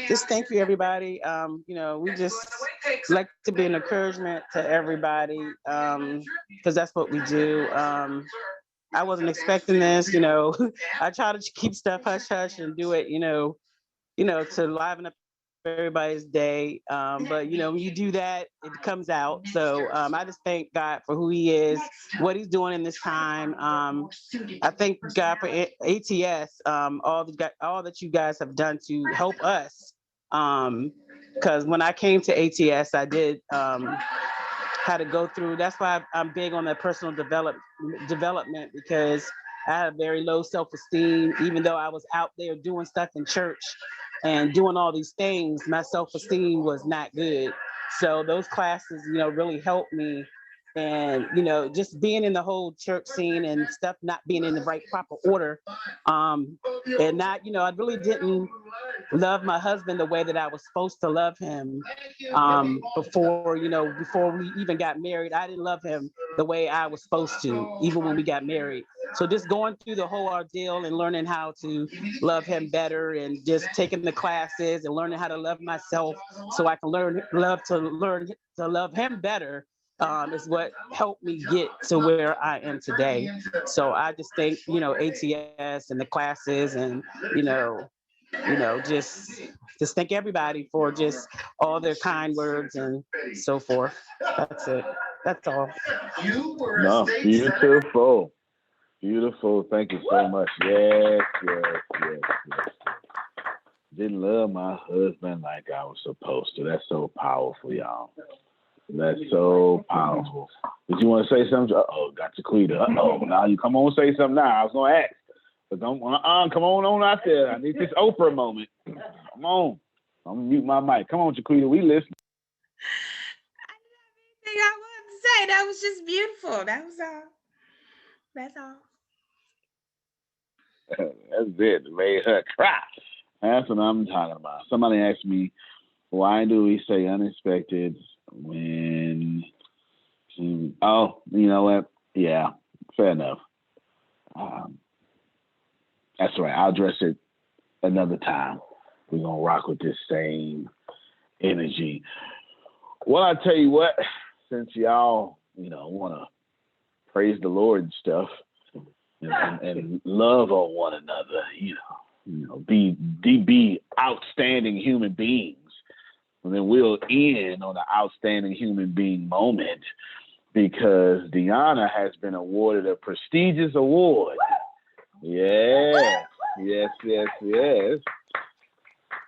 Just thank you, everybody. We just like to be an encouragement to everybody, because that's what we do. I wasn't expecting this, I try to keep stuff hush hush and do it, to liven up everybody's day. But when you do that, it comes out. So I just thank God for who he is, what he's doing in this time. I thank God for ATS, all that you guys have done to help us. Because when I came to ATS, I did had to go through. That's why I'm big on that personal development, because I had very low self-esteem. Even though I was out there doing stuff in church and doing all these things, my self-esteem was not good. So those classes, really helped me. And, just being in the whole church scene and stuff not being in the right proper order. And not, I really didn't love my husband the way that I was supposed to love him. Before we even got married, I didn't love him the way I was supposed to, even when we got married. So just going through the whole ordeal and learning how to love him better, and just taking the classes and learning how to love myself so I can learn to love him better, is what helped me get to where I am today. So I just think, ATS and the classes, and, just thank everybody for just all their kind words and so forth. That's it. That's all. No, beautiful. Beautiful. Thank you so much. Yes. Didn't love my husband like I was supposed to. That's so powerful, y'all. That's so powerful. Did you want to say something? Uh-oh, got Jaquita. Uh-oh, now you come on and say something now. I was going to ask. But don't, come on out there. I need this Oprah moment. Come on. I'm going to mute my mic. Come on, Jaquita. We listen. I wanted to say that was just beautiful. That was all. That's all. That's it. It made her cry. That's what I'm talking about. Somebody asked me, why do we say unexpected when... Oh, you know what? Yeah, fair enough. That's right. I'll address it another time. We're going to rock with this same energy. Well, I tell you what, since y'all, want to praise the Lord and stuff, and love on one another, be outstanding human beings, and then we'll end on the outstanding human being moment, because Deanna has been awarded a prestigious award. Yes.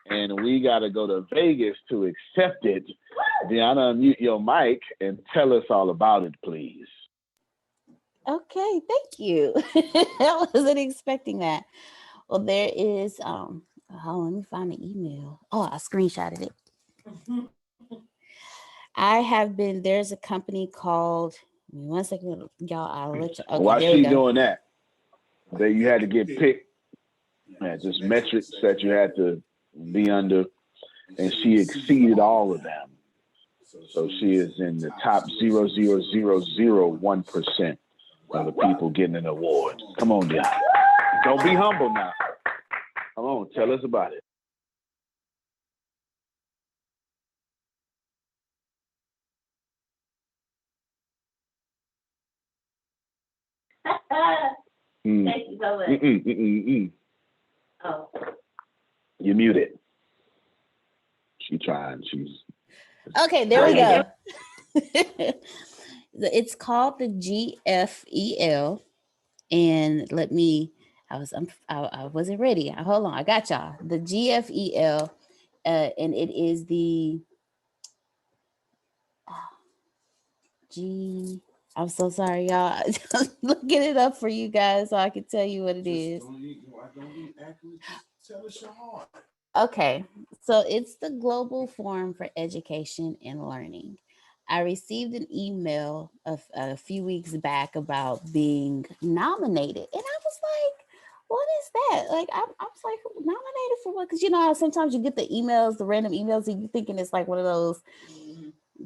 And we got to go to Vegas to accept it. Deanna, unmute your mic and tell us all about it, please. Okay, thank you. I wasn't expecting that. Well, there is, let me find the email. Oh, I screenshotted it. There's a company called, 1 second, y'all, I'll let you. Okay, Why there she we go. doing that? That you had to get picked, just metrics that you had to be under, and she exceeded all of them. So she is in the top 0.0001% of the people getting an award. Come on, Deanna. Don't be humble now. Come on, tell us about it. Thank you so much. Oh. You muted. She trying. She's okay. There we go. It's called the GFEL, and let me I wasn't ready. Hold on, I got y'all. The GFEL, and it is the G. I'm so sorry, y'all. Looking it up for you guys so I can tell you what it is. Okay, so it's the Global Forum for Education and Learning. I received an email a few weeks back about being nominated, and I was like, "What is that?" Like, I was like, "Nominated for what?" Because you know how sometimes you get the emails, the random emails, and you thinking it's like one of those.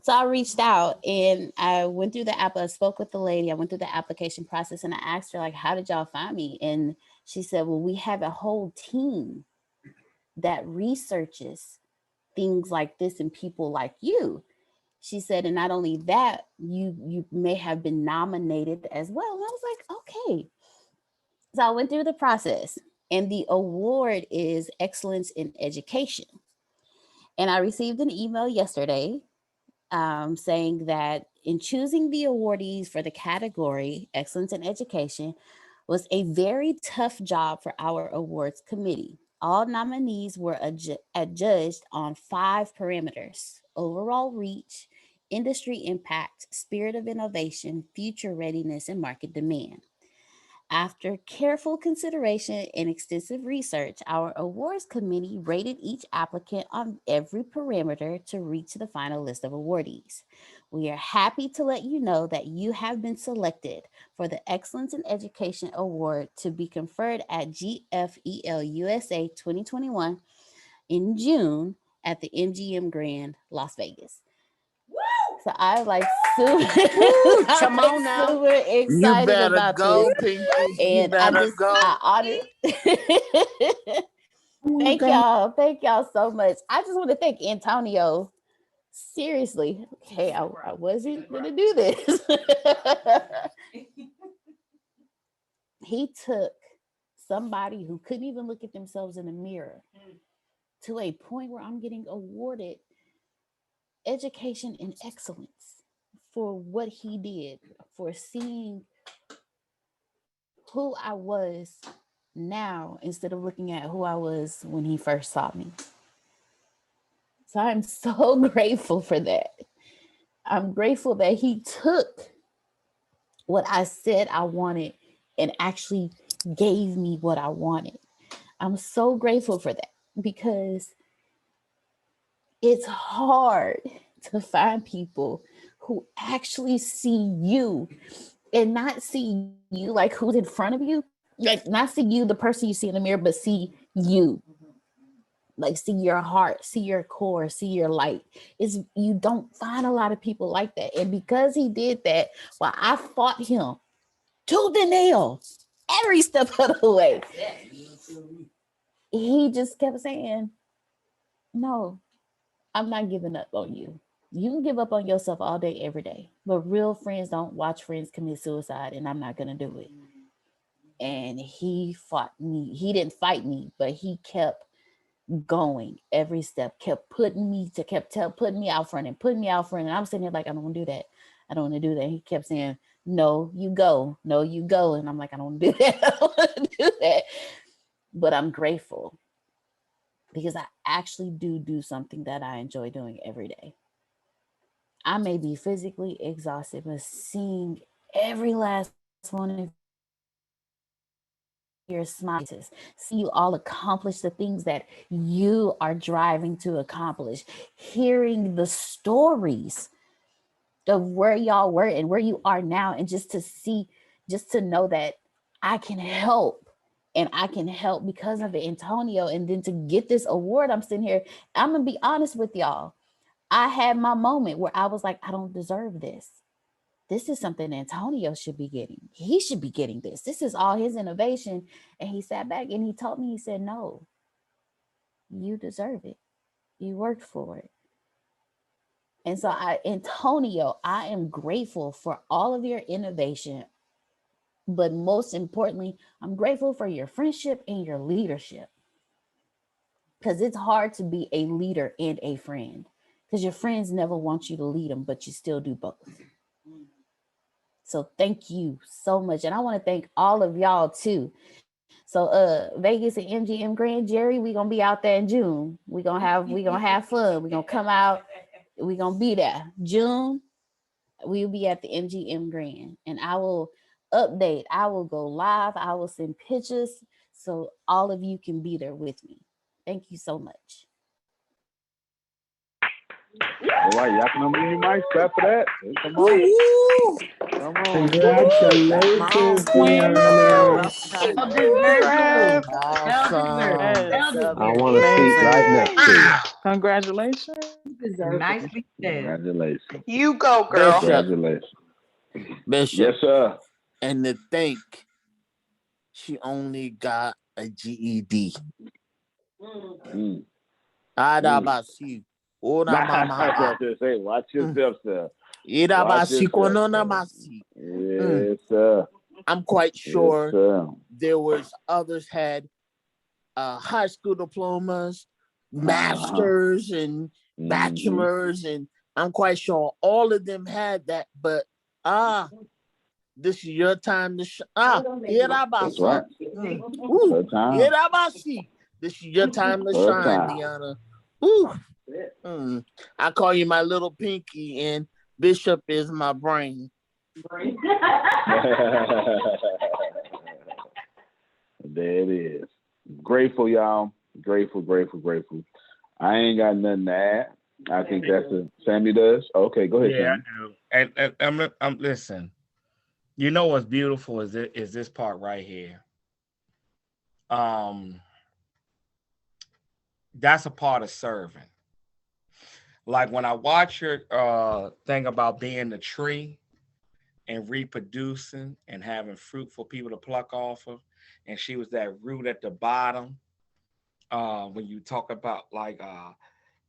So I reached out and I went through the app. I spoke with the lady. I went through the application process, and I asked her, like, "How did y'all find me?" And she said, "Well, we have a whole team that researches things like this and people like you." She said, "And not only that, you may have been nominated as well." And I was like, "Okay." So I went through the process, and the award is Excellence in Education. And I received an email yesterday saying that in choosing the awardees for the category Excellence in Education was a very tough job for our awards committee. All nominees were adjudged on 5 parameters: overall reach, industry impact, spirit of innovation, future readiness, and market demand. After careful consideration and extensive research, our awards committee rated each applicant on every parameter to reach the final list of awardees. We are happy to let you know that you have been selected for the Excellence in Education Award to be conferred at GFEL USA 2021 in June at the MGM Grand, Las Vegas. So I like Come on now. super You excited better about go, this. Pinky. You And I better just go. I honor. Thank y'all so much. I just want to thank Antonio. Seriously, hey, I wasn't gonna do this. He took somebody who couldn't even look at themselves in the mirror to a point where I'm getting awarded education and excellence for what he did, for seeing who I was now instead of looking at who I was when he first saw me. So I'm so grateful for that. I'm grateful that he took what I said I wanted and actually gave me what I wanted. I'm so grateful for that because it's hard to find people who actually see you and not see you like who's in front of you, like not see you, the person you see in the mirror, but see you, like see your heart, see your core, see your light. Is you don't find a lot of people like that. And because he did that, well, I fought him tooth and nail every step of the way. He just kept saying, "No, I'm not giving up on you. You can give up on yourself all day, every day, but real friends don't watch friends commit suicide, and I'm not gonna do it." And he fought me. He didn't fight me, but he kept going every step, kept putting me putting me out front and putting me out front. And I'm sitting here like, "I don't want to do that. I don't want to do that." He kept saying, "No, you go. No, you go." And I'm like, "I don't want to do that. I don't want to do that." But I'm grateful because I actually do something that I enjoy doing every day. I may be physically exhausted, but seeing every last one of your smiles, see you all accomplish the things that you are driving to accomplish, hearing the stories of where y'all were and where you are now, and just to see, just to know that I can help. And I can help because of it, Antonio. And then to get this award, I'm sitting here, I'm gonna be honest with y'all. I had my moment where I was like, "I don't deserve this. This is something Antonio should be getting. He should be getting this. This is all his innovation." And he sat back and he told me, he said, "No, you deserve it. You worked for it." And so Antonio, I am grateful for all of your innovation, but most importantly, I'm grateful for your friendship and your leadership. Because it's hard to be a leader and a friend, because your friends never want you to lead them, but you still do both. So thank you so much. And I want to thank all of y'all too. So Vegas and MGM Grand, Jerry, we gonna be out there in June. We gonna have fun. We gonna come out. We gonna be there. June, we'll be at the MGM Grand, and I will update. I will go live. I will send pictures so all of you can be there with me. Thank you so much. All right, y'all can unmute your mic. Clap for that. Come on. Come on. Congratulations, Deanna. Awesome. I want a seat right next to you. Congratulations. Nicely said. Congratulations. You go, girl. Congratulations. Bishop. Yes, sir. And to think she only got a GED. Adabasi. Ora mama. Say, watch yourself, sir. Idabasi konona masi. Yes, sir. I'm quite sure Yes, sir. there was others had high school diplomas, masters, and bachelors, and I'm quite sure all of them had that. But this is your time to shine. That's right. Her time. This is your time to shine, Deanna. Ooh. I call you my little pinky, and Bishop is my brain. There it is. Grateful, y'all. Grateful. I ain't got nothing to add. I think that's Sammy does. Okay, go ahead. Yeah, Sammy. I do. And I'm listen. You know what's beautiful is this part right here. That's a part of serving. Like when I watch your thing about being the tree and reproducing and having fruit for people to pluck off of, and she was that root at the bottom. When you talk about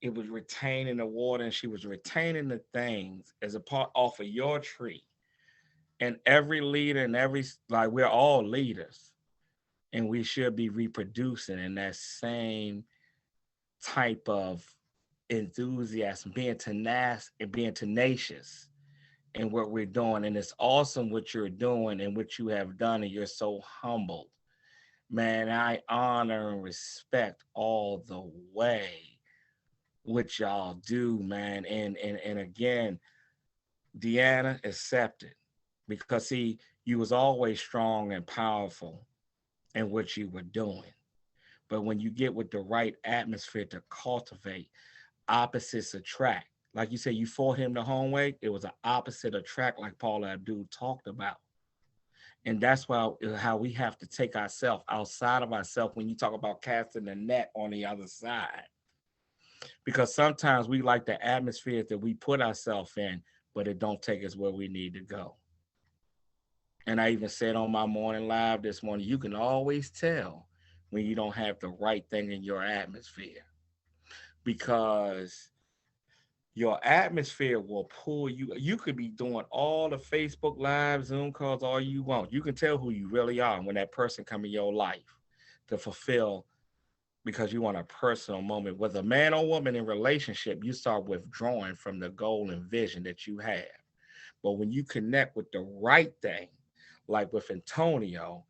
it was retaining the water, and she was retaining the things as a part off of your tree. And every leader and we're all leaders, and we should be reproducing in that same type of enthusiasm, being tenacious in what we're doing. And it's awesome what you're doing and what you have done, and you're so humble. Man, I honor and respect all the way what y'all do, man. And again, Deanna, accepted, because see, you was always strong and powerful in what you were doing. But when you get with the right atmosphere to cultivate, opposites attract. Like you said, you fought him the home way. It was an opposite attract, like Paula Abdul talked about. And that's how we have to take ourselves outside of ourselves when you talk about casting the net on the other side. Because sometimes we like the atmosphere that we put ourselves in, but it don't take us where we need to go. And I even said on my morning live this morning, you can always tell when you don't have the right thing in your atmosphere, because your atmosphere will pull you. You could be doing all the Facebook Live, Zoom calls, all you want. You can tell who you really are when that person come in your life to fulfill, because you want a personal moment. Whether a man or woman in relationship, you start withdrawing from the goal and vision that you have. But when you connect with the right thing, like with Antonio,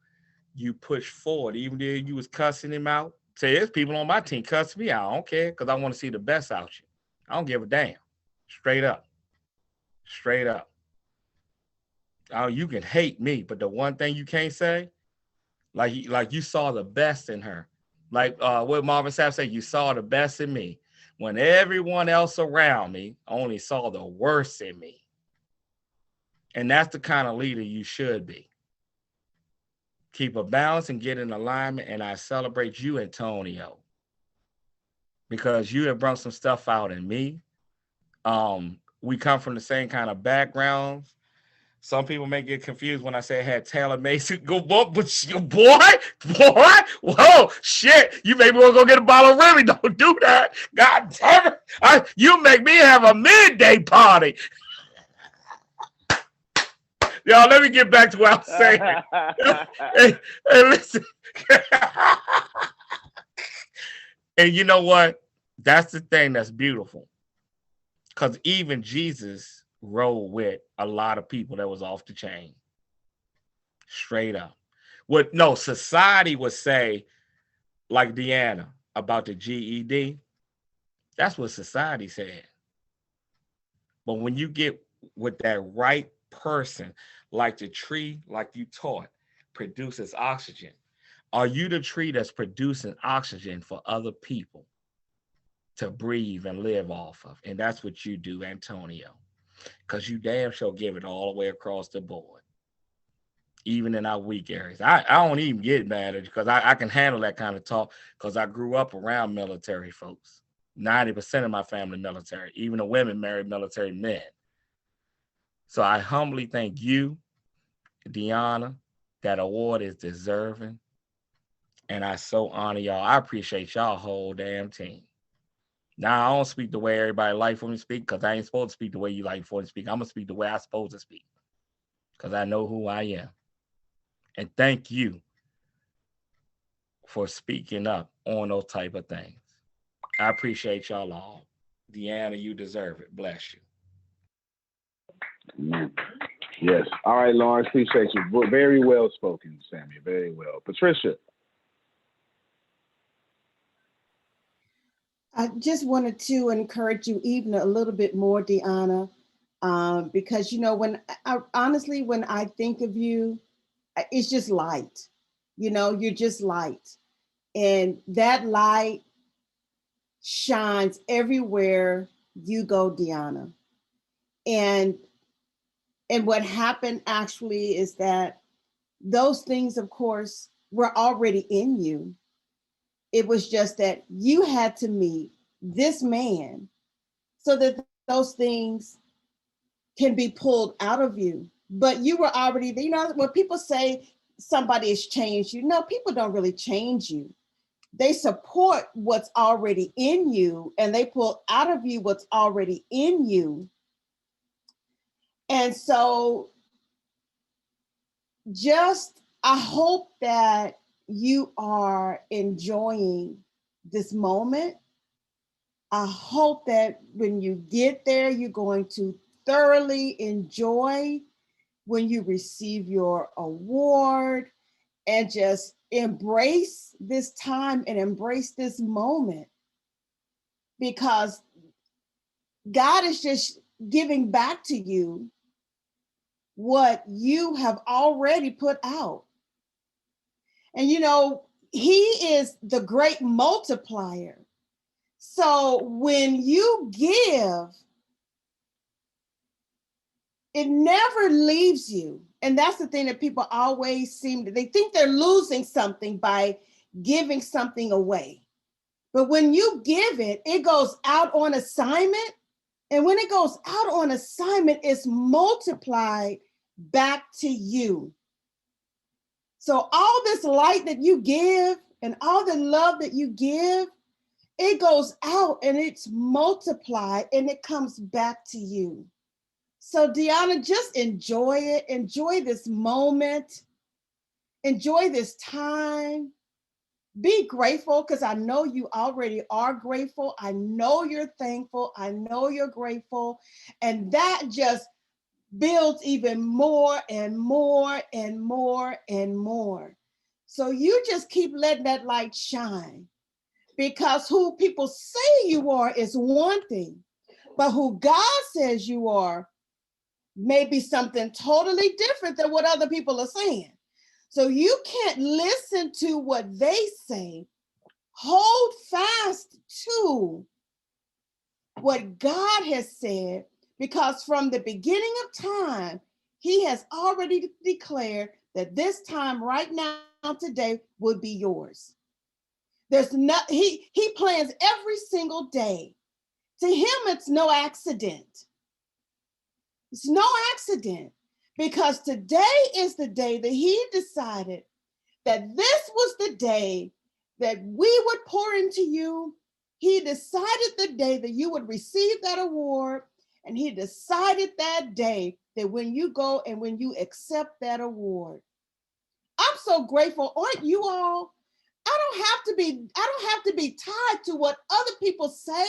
you push forward. Even though you was cussing him out, say, there's people on my team cuss me out. I don't care, because I want to see the best out you. I don't give a damn. Straight up. Oh, you can hate me, but the one thing you can't say, like you saw the best in her. Like what Marvin Sapp said, you saw the best in me when everyone else around me only saw the worst in me. And that's the kind of leader you should be. Keep a balance and get in alignment. And I celebrate you, Antonio, because you have brought some stuff out in me. We come from the same kind of backgrounds. Some people may get confused when I say I had Taylor Mason. Go, boy, whoa, shit! You make me want to go get a bottle of Remy. Don't do that. God damn it! You make me have a midday party. Y'all, let me get back to what I was saying. Hey, listen. And you know what? That's the thing that's beautiful. Because even Jesus rode with a lot of people that was off the chain. Straight up. No, society would say, like Deanna, about the GED. That's what society said. But when you get with that right person, like the tree, like you taught, produces oxygen. Are you the tree that's producing oxygen for other people to breathe and live off of? And that's what you do, Antonio. Because you damn sure give it all the way across the board, even in our weak areas. I don't even get mad at you because I can handle that kind of talk because I grew up around military folks. 90% of my family military, even the women married military men. So I humbly thank you, Deanna. That award is deserving. And I so honor y'all. I appreciate y'all whole damn team. Now, I don't speak the way everybody like for me to speak because I ain't supposed to speak the way you like for me to speak. I'm going to speak the way I'm supposed to speak because I know who I am. And thank you for speaking up on those type of things. I appreciate y'all all. Deanna, you deserve it. Bless you. Amen. Yes. All right, Lawrence, appreciate you. Very well spoken, Samuel. Very well. Patricia. I just wanted to encourage you even a little bit more, Deanna, because, you know, when I think of you, it's just light. You know, you're just light. And that light shines everywhere you go, Deanna. And what happened actually is that those things, of course, were already in you. It was just that you had to meet this man so that those things can be pulled out of you. But you were already, you know, when people say somebody has changed you, no, people don't really change you. They support what's already in you and they pull out of you what's already in you. And so I hope that you are enjoying this moment. I hope that when you get there, you're going to thoroughly enjoy when you receive your award and just embrace this time and embrace this moment because God is just giving back to you what you have already put out. And you know, He is the great multiplier. So when you give, it never leaves you. And that's the thing that people always they think they're losing something by giving something away. But when you give it, it goes out on assignment. And when it goes out on assignment, it's multiplied back to you. So all this light that you give and all the love that you give, it goes out and it's multiplied and it comes back to you. So Deanna, just enjoy it. Enjoy this moment. Enjoy this time. Be grateful because I know you already are grateful. I know you're thankful. I know you're grateful. And that just builds even more and more and more and more. So you just keep letting that light shine because who people say you are is one thing, but who God says you are may be something totally different than what other people are saying. So you can't listen to what they say. Hold fast to what God has said, because from the beginning of time, He has already declared that this time right now, today, would be yours. There's not, he plans every single day. To Him, it's no accident. It's no accident because today is the day that He decided that this was the day that we would pour into you. He decided the day that you would receive that award, and He decided that day that when you go and when you accept that award. I'm so grateful, aren't you all? I don't have to be tied to what other people say.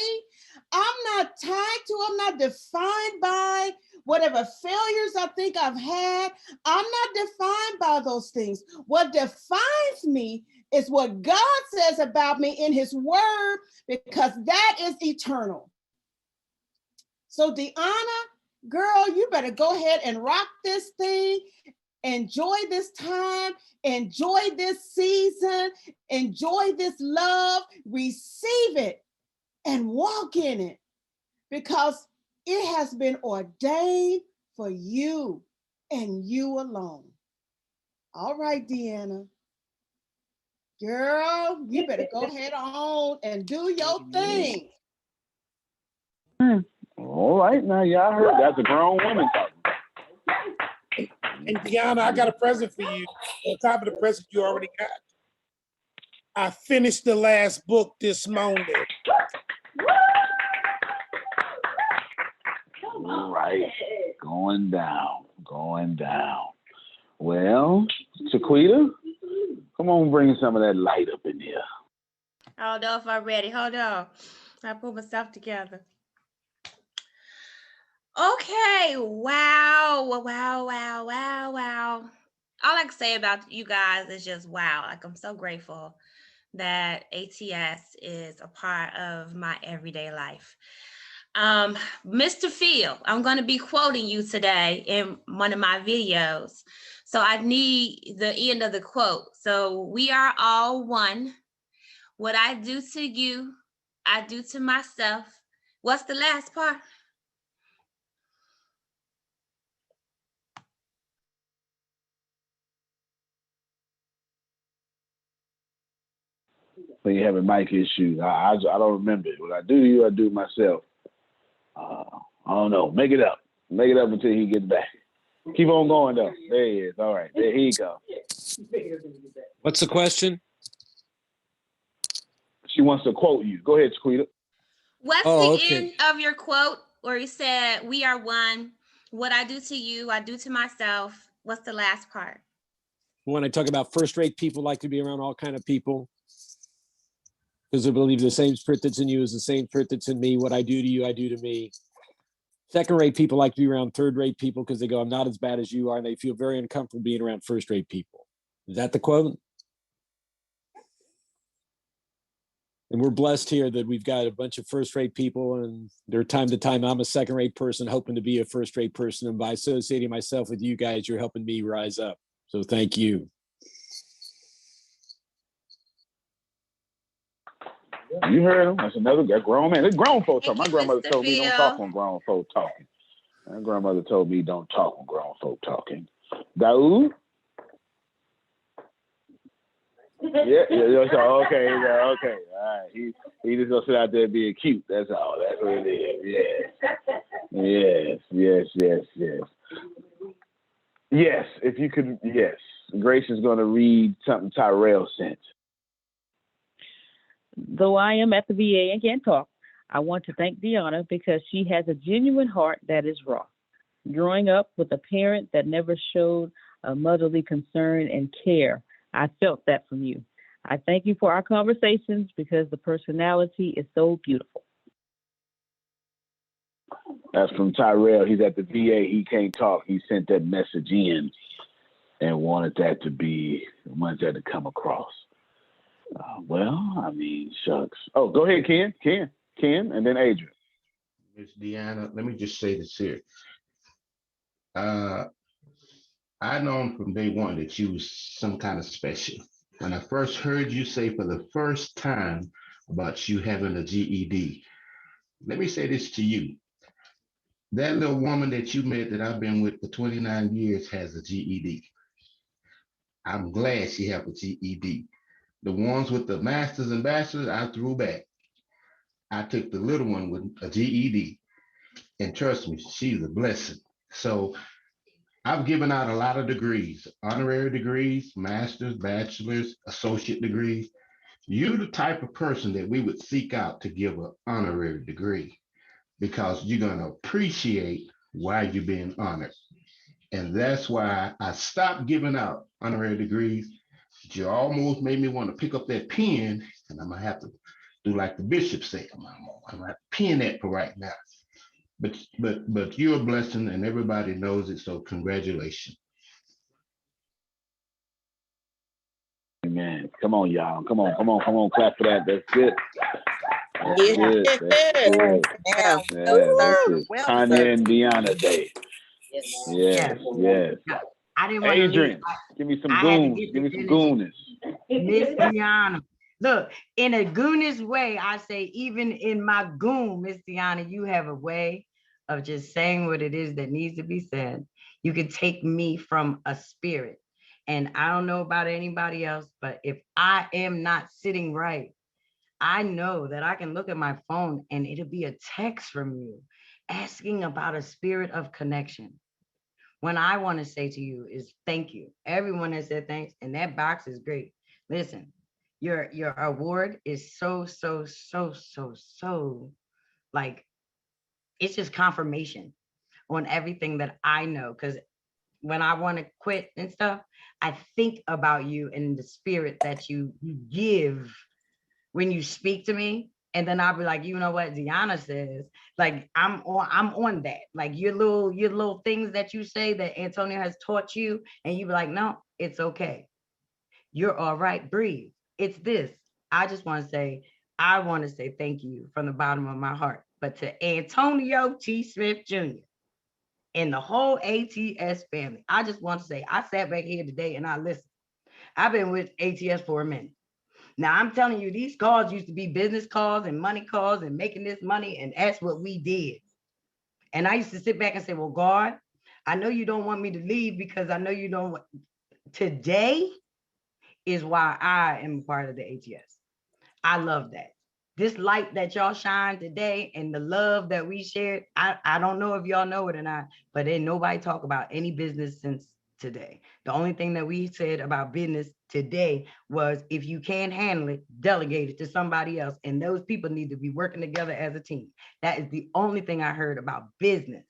I'm not tied to, I'm not defined by whatever failures I think I've had. I'm not defined by those things. What defines me is what God says about me in his word, because that is eternal. So Deanna, girl, you better go ahead and rock this thing. Enjoy this time, enjoy this season, enjoy this love, receive it and walk in it, because it has been ordained for you and you alone. All right, Deanna. Girl, you better go ahead on and do your thing. All right, now y'all heard that's a grown woman talking. And Deanna, I got a present for you. On top of the present you already got. I finished the last book this morning. All right, going down. Well, Chiquita, come on, bring some of that light up in here. Hold on if I'm ready. Hold on. I put myself together. Okay. Wow. All I can say about you guys is just wow. Like, I'm so grateful that ATS is a part of my everyday life. Mr. Phil, I'm going to be quoting you today in one of my videos. So I need the end of the quote. So, we are all one. What I do to you, I do to myself. What's the last part? So you having mic issues. I don't remember it. What I do to you, I do myself. I don't know. Make it up until he gets back. Keep on going though. There he is. All right. There he go. What's the question? She wants to quote you. Go ahead, Chiquita. What's the end of your quote where you said, we are one. What I do to you, I do to myself. What's the last part? When I talk about first-rate people, like to be around all kind of people, because I believe the same spirit that's in you is the same spirit that's in me. What I do to you, I do to me. Second-rate people like to be around third-rate people because they go, I'm not as bad as you are, and they feel very uncomfortable being around first-rate people. Is that the quote? And we're blessed here that we've got a bunch of first-rate people, and there time to time I'm a second-rate person hoping to be a first-rate person, and by associating myself with you guys, you're helping me rise up. So thank you. You heard him. That's another grown man. It's grown folk talking. My grandmother told me don't talk when grown folk talking. My grandmother told me don't talk when grown folk talking. Daoud? Yeah. Okay. All right. He just gonna sit out there being cute. That's all. That's what it is. Yes. Yes, if you could, yes. Grace is gonna read something Tyrell sent. Though I am at the VA and can't talk, I want to thank Deanna because she has a genuine heart that is raw. Growing up with a parent that never showed a motherly concern and care, I felt that from you. I thank you for our conversations because the personality is so beautiful. That's from Tyrell. He's at the VA. He can't talk. He sent that message in and wanted that to come across. Well, I mean, shucks. Oh, go ahead, Ken, and then Adrian. Miss Deanna, let me just say this here. I known from day one that you was some kind of special. When I first heard you say for the first time about you having a GED, let me say this to you. That little woman that you met that I've been with for 29 years has a GED. I'm glad she have a GED. The ones with the masters and bachelors, I threw back. I took the little one with a GED. And trust me, she's a blessing. So I've given out a lot of degrees, honorary degrees, masters, bachelors, associate degrees. You're the type of person that we would seek out to give an honorary degree because you're going to appreciate why you're being honored. And that's why I stopped giving out honorary degrees you almost made me want to pick up that pen, and I'm gonna have to do like the bishop said. I'm gonna have to pen that for right now. But you're a blessing, and everybody knows it. So congratulations. Amen. Come on, y'all. Come on. Clap for that. That's it. That's good. That's good. Yeah. Yeah, that's it. Well Tanya deserved. and Deanna Day. Yes. I didn't want to leave. Adrian, give me some I had to goons. get Give to me some finish. goonness. Miss Deanna. Look, in a goonish way, I say, even in my goon, Miss Deanna, you have a way of just saying what it is that needs to be said. You can take me from a spirit. And I don't know about anybody else, but if I am not sitting right, I know that I can look at my phone and it'll be a text from you asking about a spirit of connection. When I want to say to you is thank you. Everyone has said thanks, and that box is great. Listen, your award is so like, it's just confirmation on everything that I know. Because when I want to quit and stuff, I think about you and the spirit that you give when you speak to me. And then I'll be like, you know what Deanna says, like I'm on that. Like your little things that you say that Antonio has taught you, and you be like, no, it's okay. You're all right, breathe. It's this. I want to say thank you from the bottom of my heart. But to Antonio T. Smith Jr. and the whole ATS family, I just want to say, I sat back here today and I listened. I've been with ATS for a minute. Now, I'm telling you, these calls used to be business calls and money calls and making this money, and that's what we did. And I used to sit back and say, well, God, I know you don't want me to leave because I know you don't want. Today is why I am a part of the ATS. I love that. This light that y'all shine today and the love that we shared, I don't know if y'all know it or not, but ain't nobody talk about any business since today. The only thing that we said about business today was, if you can't handle it, delegate it to somebody else. And those people need to be working together as a team. That is the only thing I heard about business.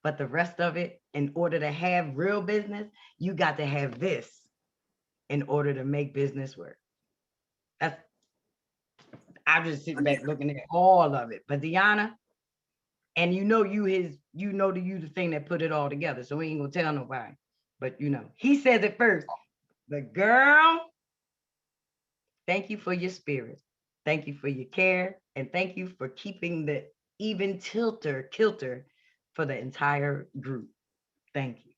But the rest of it, in order to have real business, you got to have this in order to make business work. I'm just sitting back looking at all of it. But Deanna, and you the thing that put it all together. So we ain't gonna tell nobody. But he says it first. But girl, thank you for your spirit. Thank you for your care. And thank you for keeping the even kilter for the entire group. Thank you.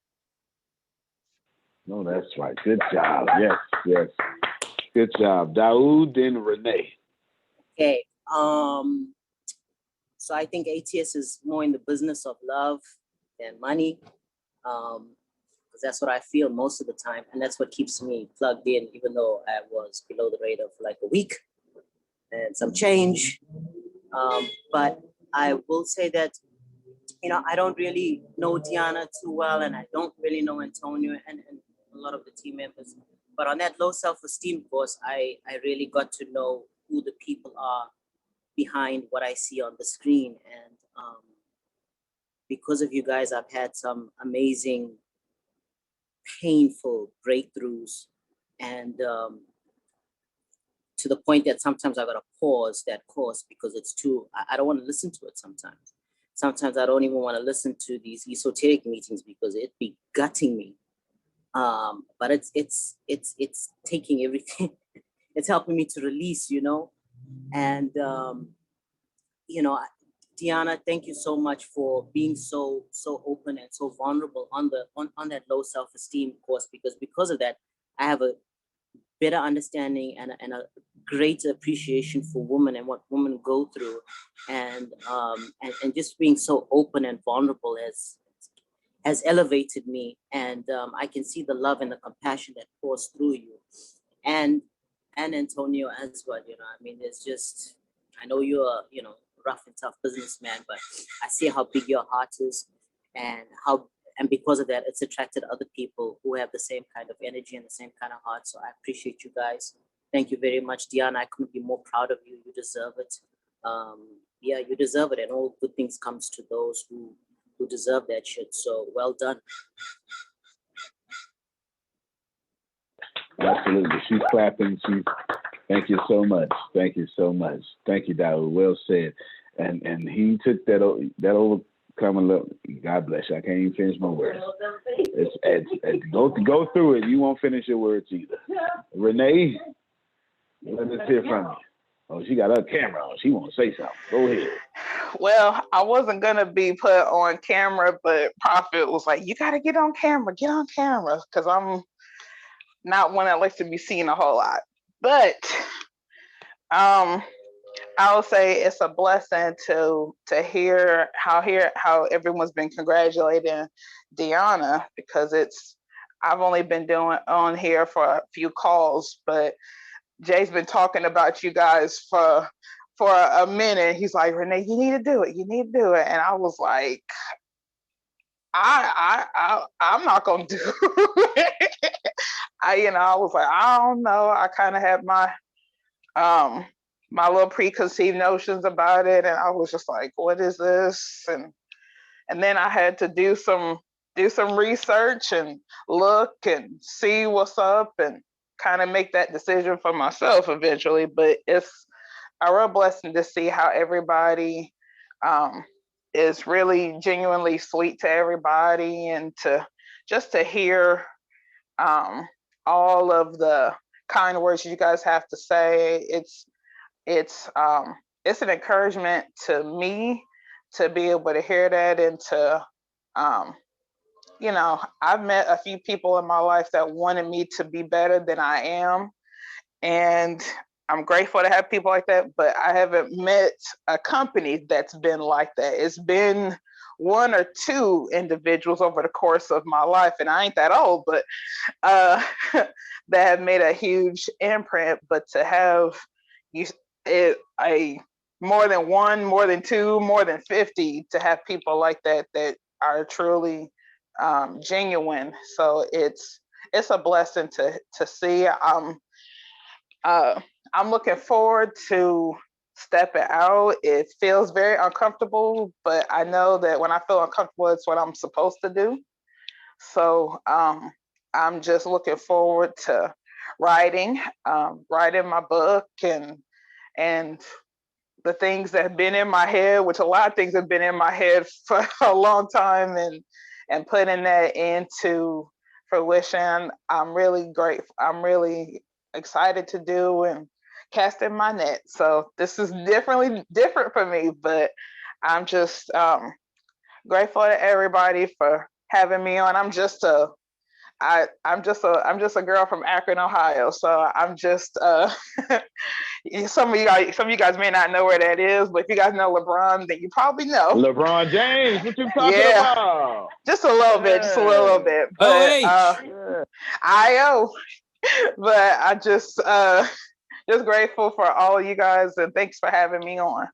No, that's right. Good job. Yes. Good job. Daoud and Renee. Okay. So I think ATS is more in the business of love than money. Because that's what I feel most of the time. And that's what keeps me plugged in, even though I was below the radar for like a week and some change. But I will say that, I don't really know Deanna too well, and I don't really know Antonio and a lot of the team members. But on that low self-esteem course, I really got to know who the people are behind what I see on the screen. And because of you guys, I've had some amazing, painful breakthroughs. And to the point that sometimes I got to pause that course because it's too, I don't want to listen to it sometimes. Sometimes I don't even want to listen to these esoteric meetings because it'd be gutting me. But it's taking everything. It's helping me to release, and, Deanna, thank you so much for being so open and so vulnerable on that low self-esteem course, because of that, I have a better understanding and a greater appreciation for women and what women go through, and just being so open and vulnerable has elevated me, and I can see the love and the compassion that pours through you, and Antonio as well. There's just, I know you're a rough and tough businessman, but I see how big your heart is, and because of that, it's attracted other people who have the same kind of energy and the same kind of heart. So I appreciate you guys. Thank you very much, Deanna. I couldn't be more proud of you. You deserve it. You deserve it, and all good things comes to those who deserve that shit. So well done. Absolutely. She's clapping. Thank you so much. Thank you so much. Thank you, Dawood. Well said. And he took that overcoming look. God bless you. I can't even finish my words. It's go through it. You won't finish your words either. Renee, let us hear from you. Oh, she got her camera on. She want to say something. Go ahead. Well, I wasn't gonna be put on camera, but Prophet was like, "You gotta get on camera, because I'm not one that likes to be seen a whole lot." But I would say it's a blessing to hear how everyone's been congratulating Deanna, because I've only been doing on here for a few calls, but Jay's been talking about you guys for a minute. He's like, "Renee, you need to do it. You need to do it." And I was like, I'm not gonna do it. I was like, I don't know. I kind of had my my little preconceived notions about it, and I was just like, what is this? And then I had to do some research and look and see what's up and kind of make that decision for myself eventually. But it's a real blessing to see how everybody is really genuinely sweet to everybody, and to hear all of the kind words you guys have to say. It's an encouragement to me to be able to hear that, and to I've met a few people in my life that wanted me to be better than I am, and I'm grateful to have people like that, but I haven't met a company that's been like that. It's been one or two individuals over the course of my life, and I ain't that old, but that have made a huge imprint. But to have more than one, more than two, more than 50, to have people like that are truly genuine. So it's a blessing to see. I'm looking forward to stepping out. It feels very uncomfortable, but I know that when I feel uncomfortable, it's what I'm supposed to do. So I'm just looking forward to writing my book, and the things that have been in my head, which a lot of things have been in my head for a long time, and putting that into fruition. I'm really grateful. I'm really excited to do, and casting my net. So this is different for me, but I'm just grateful to everybody for having me on. I'm just a girl from Akron, Ohio. So I'm just some of you guys may not know where that is, but if you guys know LeBron, then you probably know. LeBron James, what you talking about? Just a little bit. But IO. But I just grateful for all of you guys, and thanks for having me on.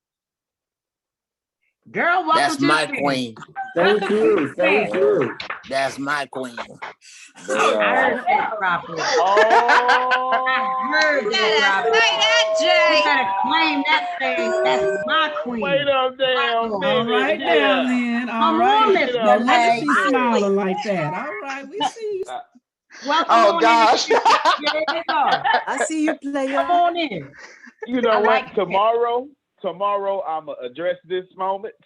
Girl, welcome That's to my the queen. Thank you. Thank you. That's my queen. I heard that, Prophet. Oh, I heard that, Prophet. Say that, Jay. You better claim that thing. That's my queen. Wait a damn All minute. right Yeah. now, then. All Come right. on, Miss No wonder Renee. she's smiling like that. All right, we see. Welcome Oh on gosh. in. There you go. I see you, player. Come on in. You know I what? like Tomorrow I'm gonna address this moment.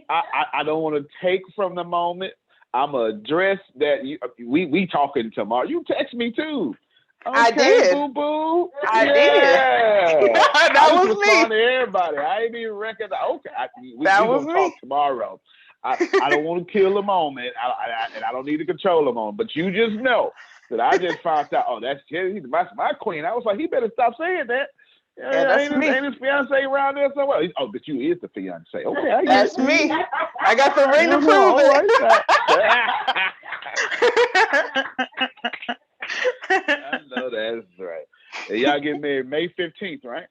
I don't want to take from the moment. I'm gonna address that. We talking tomorrow. You text me too. Okay, I did. Boo boo. I did. That was me. To everybody. I ain't even recognize. Okay, we That gonna was me. talk tomorrow. I don't want to kill the moment, and I don't need to control the moment. But you just know that I just found out. Oh, that's my queen. I was like, he better stop saying that. Yeah, that's me. Ain't his fiance around there somewhere? Oh, but you is the fiance. Okay, I That's me. I got the ring to prove it. I know that's right. And y'all get married May 15th, right?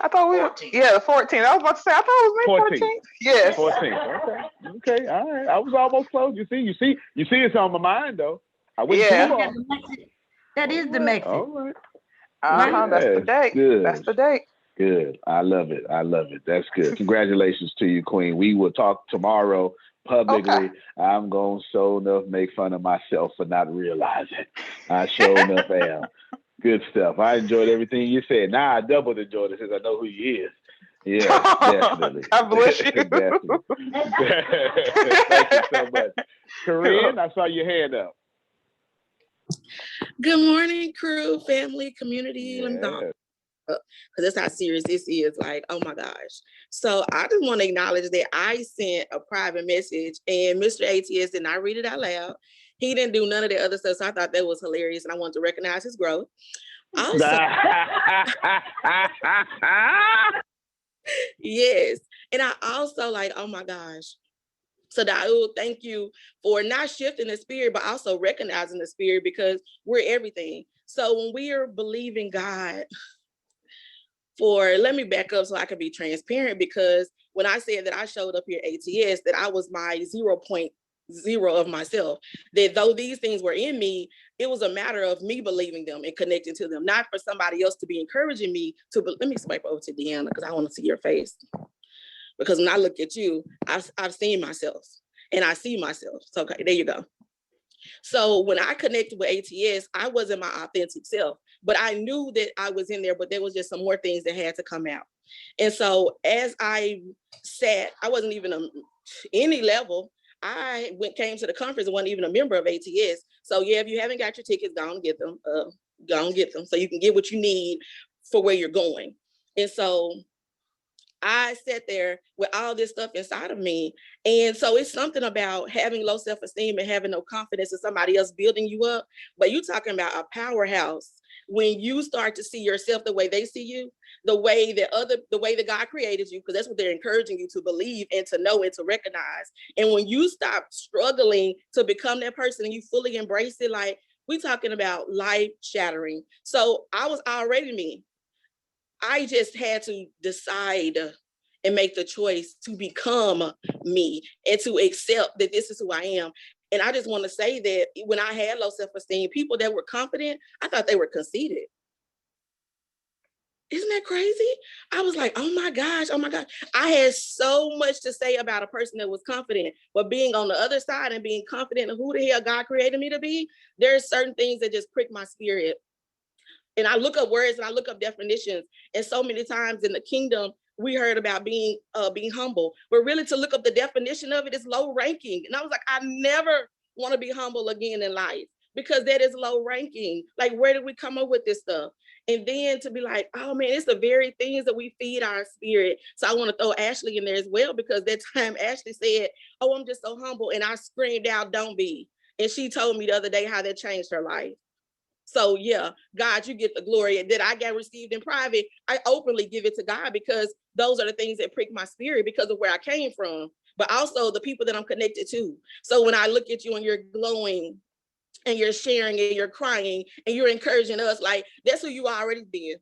I thought we were, the 14th. I was about to say, I thought it was May 14th. Yes. 14th. Okay. All right. I was almost close. You see, it's on my mind though. I went Yeah. too far. That is the MExit. All right. That's the date. Good. That's the date. Good. I love it. I love it. That's good. Congratulations to you, Queen. We will talk tomorrow publicly. Okay. I'm going to so enough make fun of myself for not realizing. I sure enough am. Good stuff. I enjoyed everything you said. Now I double enjoyed it since I know who you is. Yeah, definitely. God bless you. Definitely. Thank you so much. Corinne, I saw your hand up. Good morning, crew, family, community. Let me go Yes. because that's how serious this is. Like, oh my gosh. So I just want to acknowledge that I sent a private message and Mr. ATS did not read it out loud. He didn't do none of the other stuff. So I thought that was hilarious and I wanted to recognize his growth. Also, yes. And I also like, oh my gosh. So Daoud, thank you for not shifting the spirit, but also recognizing the spirit because we're everything. So when we are believing God for, let me back up so I can be transparent, because when I said that I showed up here ATS, that I was my 0.0 of myself, that though these things were in me, it was a matter of me believing them and connecting to them, not for somebody else to be encouraging me to, let me swipe over to Deanna because I want to see your face. Because when I look at you, I've seen myself and I see myself. So okay, there you go. So when I connected with ATS, I wasn't my authentic self, but I knew that I was in there, but there was just some more things that had to come out. And so as I sat, I wasn't even any level. I came to the conference and wasn't even a member of ATS. So yeah, if you haven't got your tickets, go and get them. Go and get them so you can get what you need for where you're going. And so I sat there with all this stuff inside of me. And so it's something about having low self-esteem and having no confidence in somebody else building you up. But you're talking about a powerhouse when you start to see yourself the way they see you, the way that God created you, because that's what they're encouraging you to believe and to know and to recognize. And when you stop struggling to become that person and you fully embrace it, like we're talking about life shattering. So I was already me. I just had to decide and make the choice to become me and to accept that this is who I am. And I just want to say that when I had low self-esteem, people that were confident, I thought they were conceited. Isn't that crazy? I was like, oh my gosh. I had so much to say about a person that was confident, but being on the other side and being confident in who the hell God created me to be, there's certain things that just prick my spirit. And I look up words and I look up definitions. And so many times in the kingdom, we heard about being humble, but really to look up the definition of it is low ranking. And I was like, I never want to be humble again in life because that is low ranking. Like, where did we come up with this stuff? And then to be like, oh man, it's the very things that we feed our spirit. So I want to throw Ashley in there as well, because that time Ashley said, oh, I'm just so humble. And I screamed out, don't be. And she told me the other day how that changed her life. So yeah, God, you get the glory that I got received in private. I openly give it to God because those are the things that prick my spirit because of where I came from, but also the people that I'm connected to. So when I look at you and you're glowing and you're sharing and you're crying and you're encouraging us, like that's who you already did.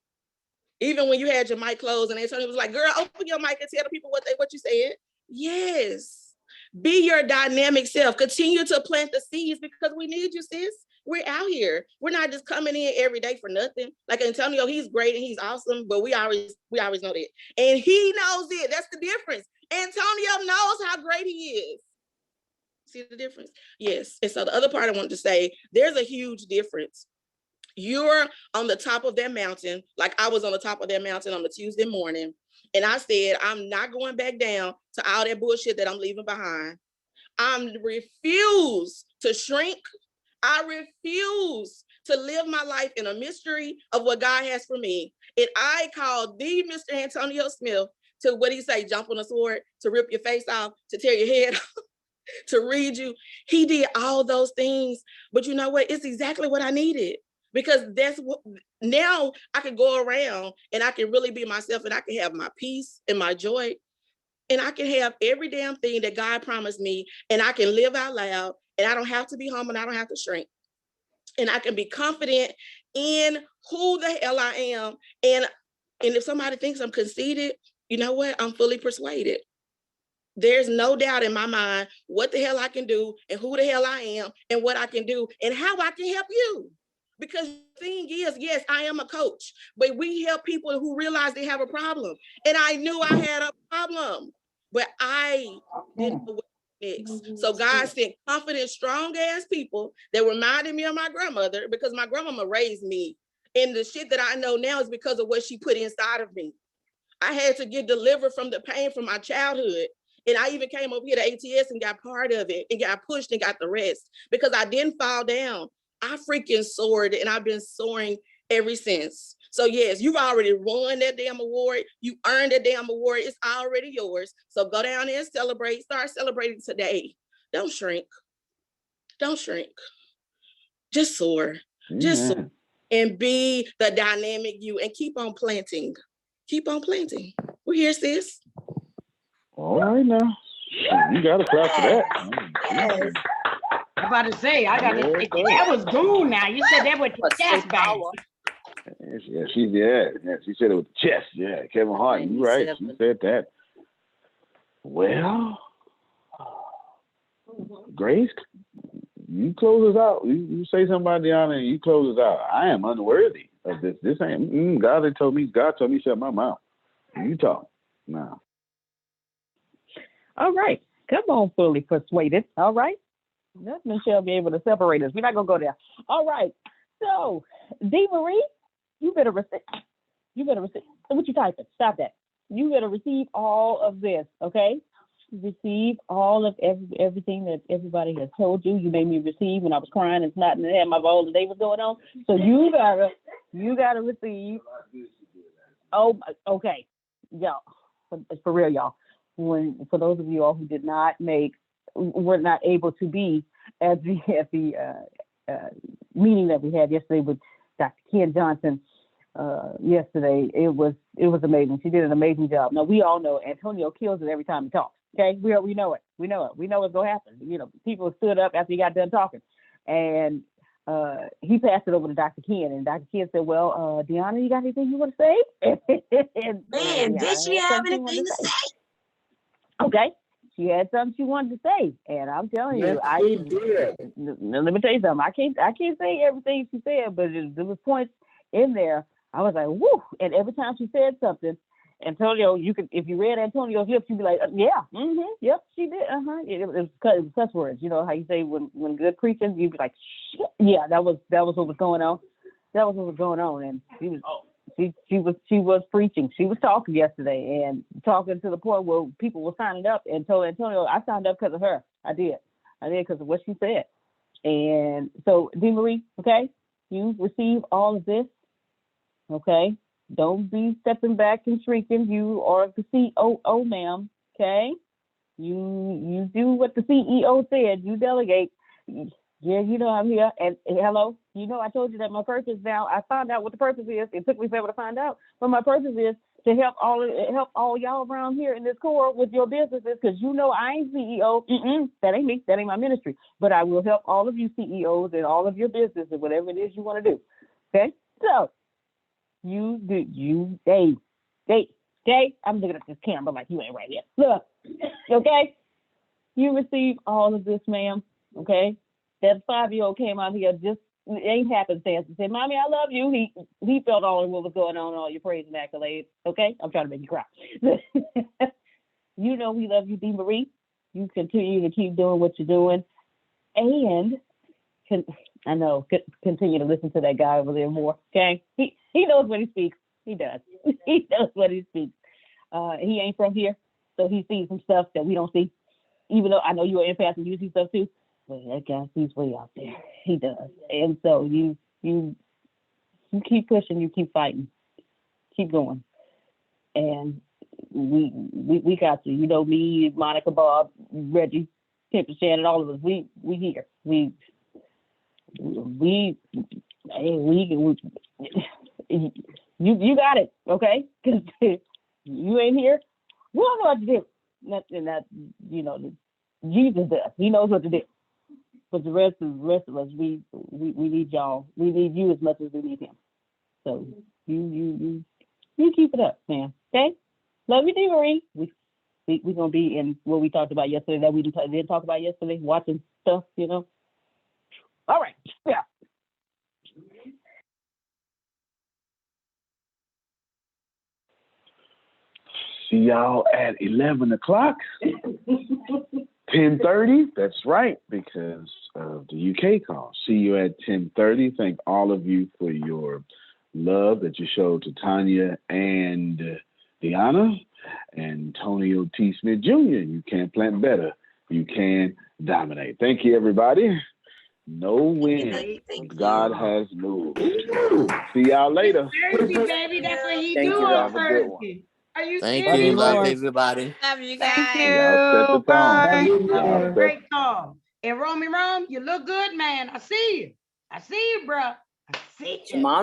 Even when you had your mic closed and Antonio was like, girl, open your mic and tell the people what you said. Yes. Be your dynamic self. Continue to plant the seeds because we need you, sis. We're out here. We're not just coming in every day for nothing. Like Antonio, he's great and he's awesome, but we always know that. And he knows it. That's the difference. Antonio knows how great he is. See the difference? Yes. And so the other part I wanted to say, there's a huge difference. You're on the top of that mountain, like I was on the top of that mountain on a Tuesday morning. And I said, I'm not going back down to all that bullshit that I'm leaving behind. I refuse to shrink. I refuse to live my life in a mystery of what God has for me. And I call the Mr. Antonio Smith to, what he say, jump on a sword, to rip your face off, to tear your head off, to read you. He did all those things. But you know what? It's exactly what I needed. Because that's what, now I can go around and I can really be myself and I can have my peace and my joy. And I can have every damn thing that God promised me, and I can live out loud, and I don't have to be humble, and I don't have to shrink. And I can be confident in who the hell I am. And if somebody thinks I'm conceited, you know what? I'm fully persuaded. There's no doubt in my mind what the hell I can do and who the hell I am and what I can do and how I can help you. Because the thing is, yes, I am a coach, but we help people who realize they have a problem. And I knew I had a problem, but I didn't know what next. So God sent confident, strong ass people that reminded me of my grandmother, because my grandmama raised me. And the shit that I know now is because of what she put inside of me. I had to get delivered from the pain from my childhood. And I even came over here to ATS and got part of it and got pushed and got the rest because I didn't fall down. I freaking soared, and I've been soaring ever since. So yes, you've already won that damn award. You earned that damn award. It's already yours. So go down there and celebrate. Start celebrating today. Don't shrink. Don't shrink. Just soar. Just soar. And be the dynamic you, and keep on planting. Keep on planting. We're here, sis. All right now. You got to clap for that. Yes. I'm about to say, I got to. That was cool. Now you said that with the chest bang. Yeah, she said it with the chest. Yeah, Kevin Hart, you right. She said that. Well, Grace, you close us out. You say something about Deanna and you close us out. I am unworthy of this. This ain't God told me shut my mouth. You talk now. All right. Come on, fully persuaded. All right. Let Michelle be able to separate us. We're not gonna go there. All right. So, D. Marie, you better receive. What you typing? Stop that. You better receive all of this, okay? Receive all of everything that everybody has told you. You made me receive when I was crying and snotting and had my bowl the day was going on. So you gotta receive. Oh, okay, y'all. For real, y'all. For those of you all who were not able to be at the meeting that we had yesterday with Dr. Ken Johnson. Yesterday, it was amazing. She did an amazing job. Now we all know Antonio kills it every time he talks. Okay, we know it. We know it's gonna happen. You know, people stood up after he got done talking, and he passed it over to Dr. Ken, and Dr. Ken said, "Well, Deanna, you got anything you want to say?" Man, did she have anything to say? Okay. She had something she wanted to say, and I'm telling you, She did. Let me tell you something. I can't say everything she said, but there was points in there. I was like, whoo! And every time she said something, Antonio, if you read Antonio's lips, you'd be like, yeah, yep, she did, It was cuss words. You know how you say when good preaching, you'd be like, shit. Yeah, that was what was going on. That was what was going on, and she was preaching. She was talking yesterday and talking to the point where people were signing up, and told Antonio, I signed up because of her. I did because of what she said. And so, D. Marie, okay, you receive all of this, okay? Don't be stepping back and shrinking. You are the COO, ma'am, okay? You do what the CEO said. You delegate. Yeah, you know I'm here. And hello, you know I told you that my purpose now. I found out what the purpose is. It took me forever to find out, but my purpose is to help all y'all around here in this core with your businesses, because you know I ain't CEO. That ain't me. That ain't my ministry. But I will help all of you CEOs and all of your businesses, whatever it is you want to do. Okay, so Jay, I'm looking at this camera like you ain't right here. Look, okay, you receive all of this, ma'am. Okay. That 5-year-old came out here, just it ain't happenstance, and said, "Mommy, I love you." He felt all of what was going on, all your praise and accolades. Okay, I'm trying to make you cry. You know we love you, D. Marie. You continue to keep doing what you're doing, and continue to listen to that guy over there more. Okay, he knows what he speaks. He does. He knows what he speaks. He ain't from here, so he sees some stuff that we don't see. Even though I know you're an empath and you see stuff too. But that guy sees way out there. He does. And so you keep pushing, you keep fighting, keep going. And we got you. You know, me, Monica, Bob, Reggie, Pimp and Shannon, all of us, we here. You got it, okay? Because you ain't here. We don't know what to do. That you know, Jesus does. He knows what to do. But the rest of us, we need y'all. We need you as much as we need him. So you keep it up, man. Okay? Love you, D. Marie. We gonna be in what we talked about yesterday that we didn't talk about yesterday, watching stuff, you know. All right. Yeah. See y'all at 11 o'clock. 10:30, that's right, because of the UK call. See you at 10:30. Thank all of you for your love that you showed to Tanya and Deanna and Antonio T. Smith Jr. You can plant better. You can dominate. Thank you, everybody. No win. God has moved. See y'all later. Thursday, baby. That's what he Thank do you, on Have a good one. Thursday. Are you Thank serious? you. Love everybody. Love you Thank guys. Y'all set the you. tone. Bye. Y'all set Great call. And Romy Rome, you look good, man. I see you. I see you, bro. I see you. Tomorrow.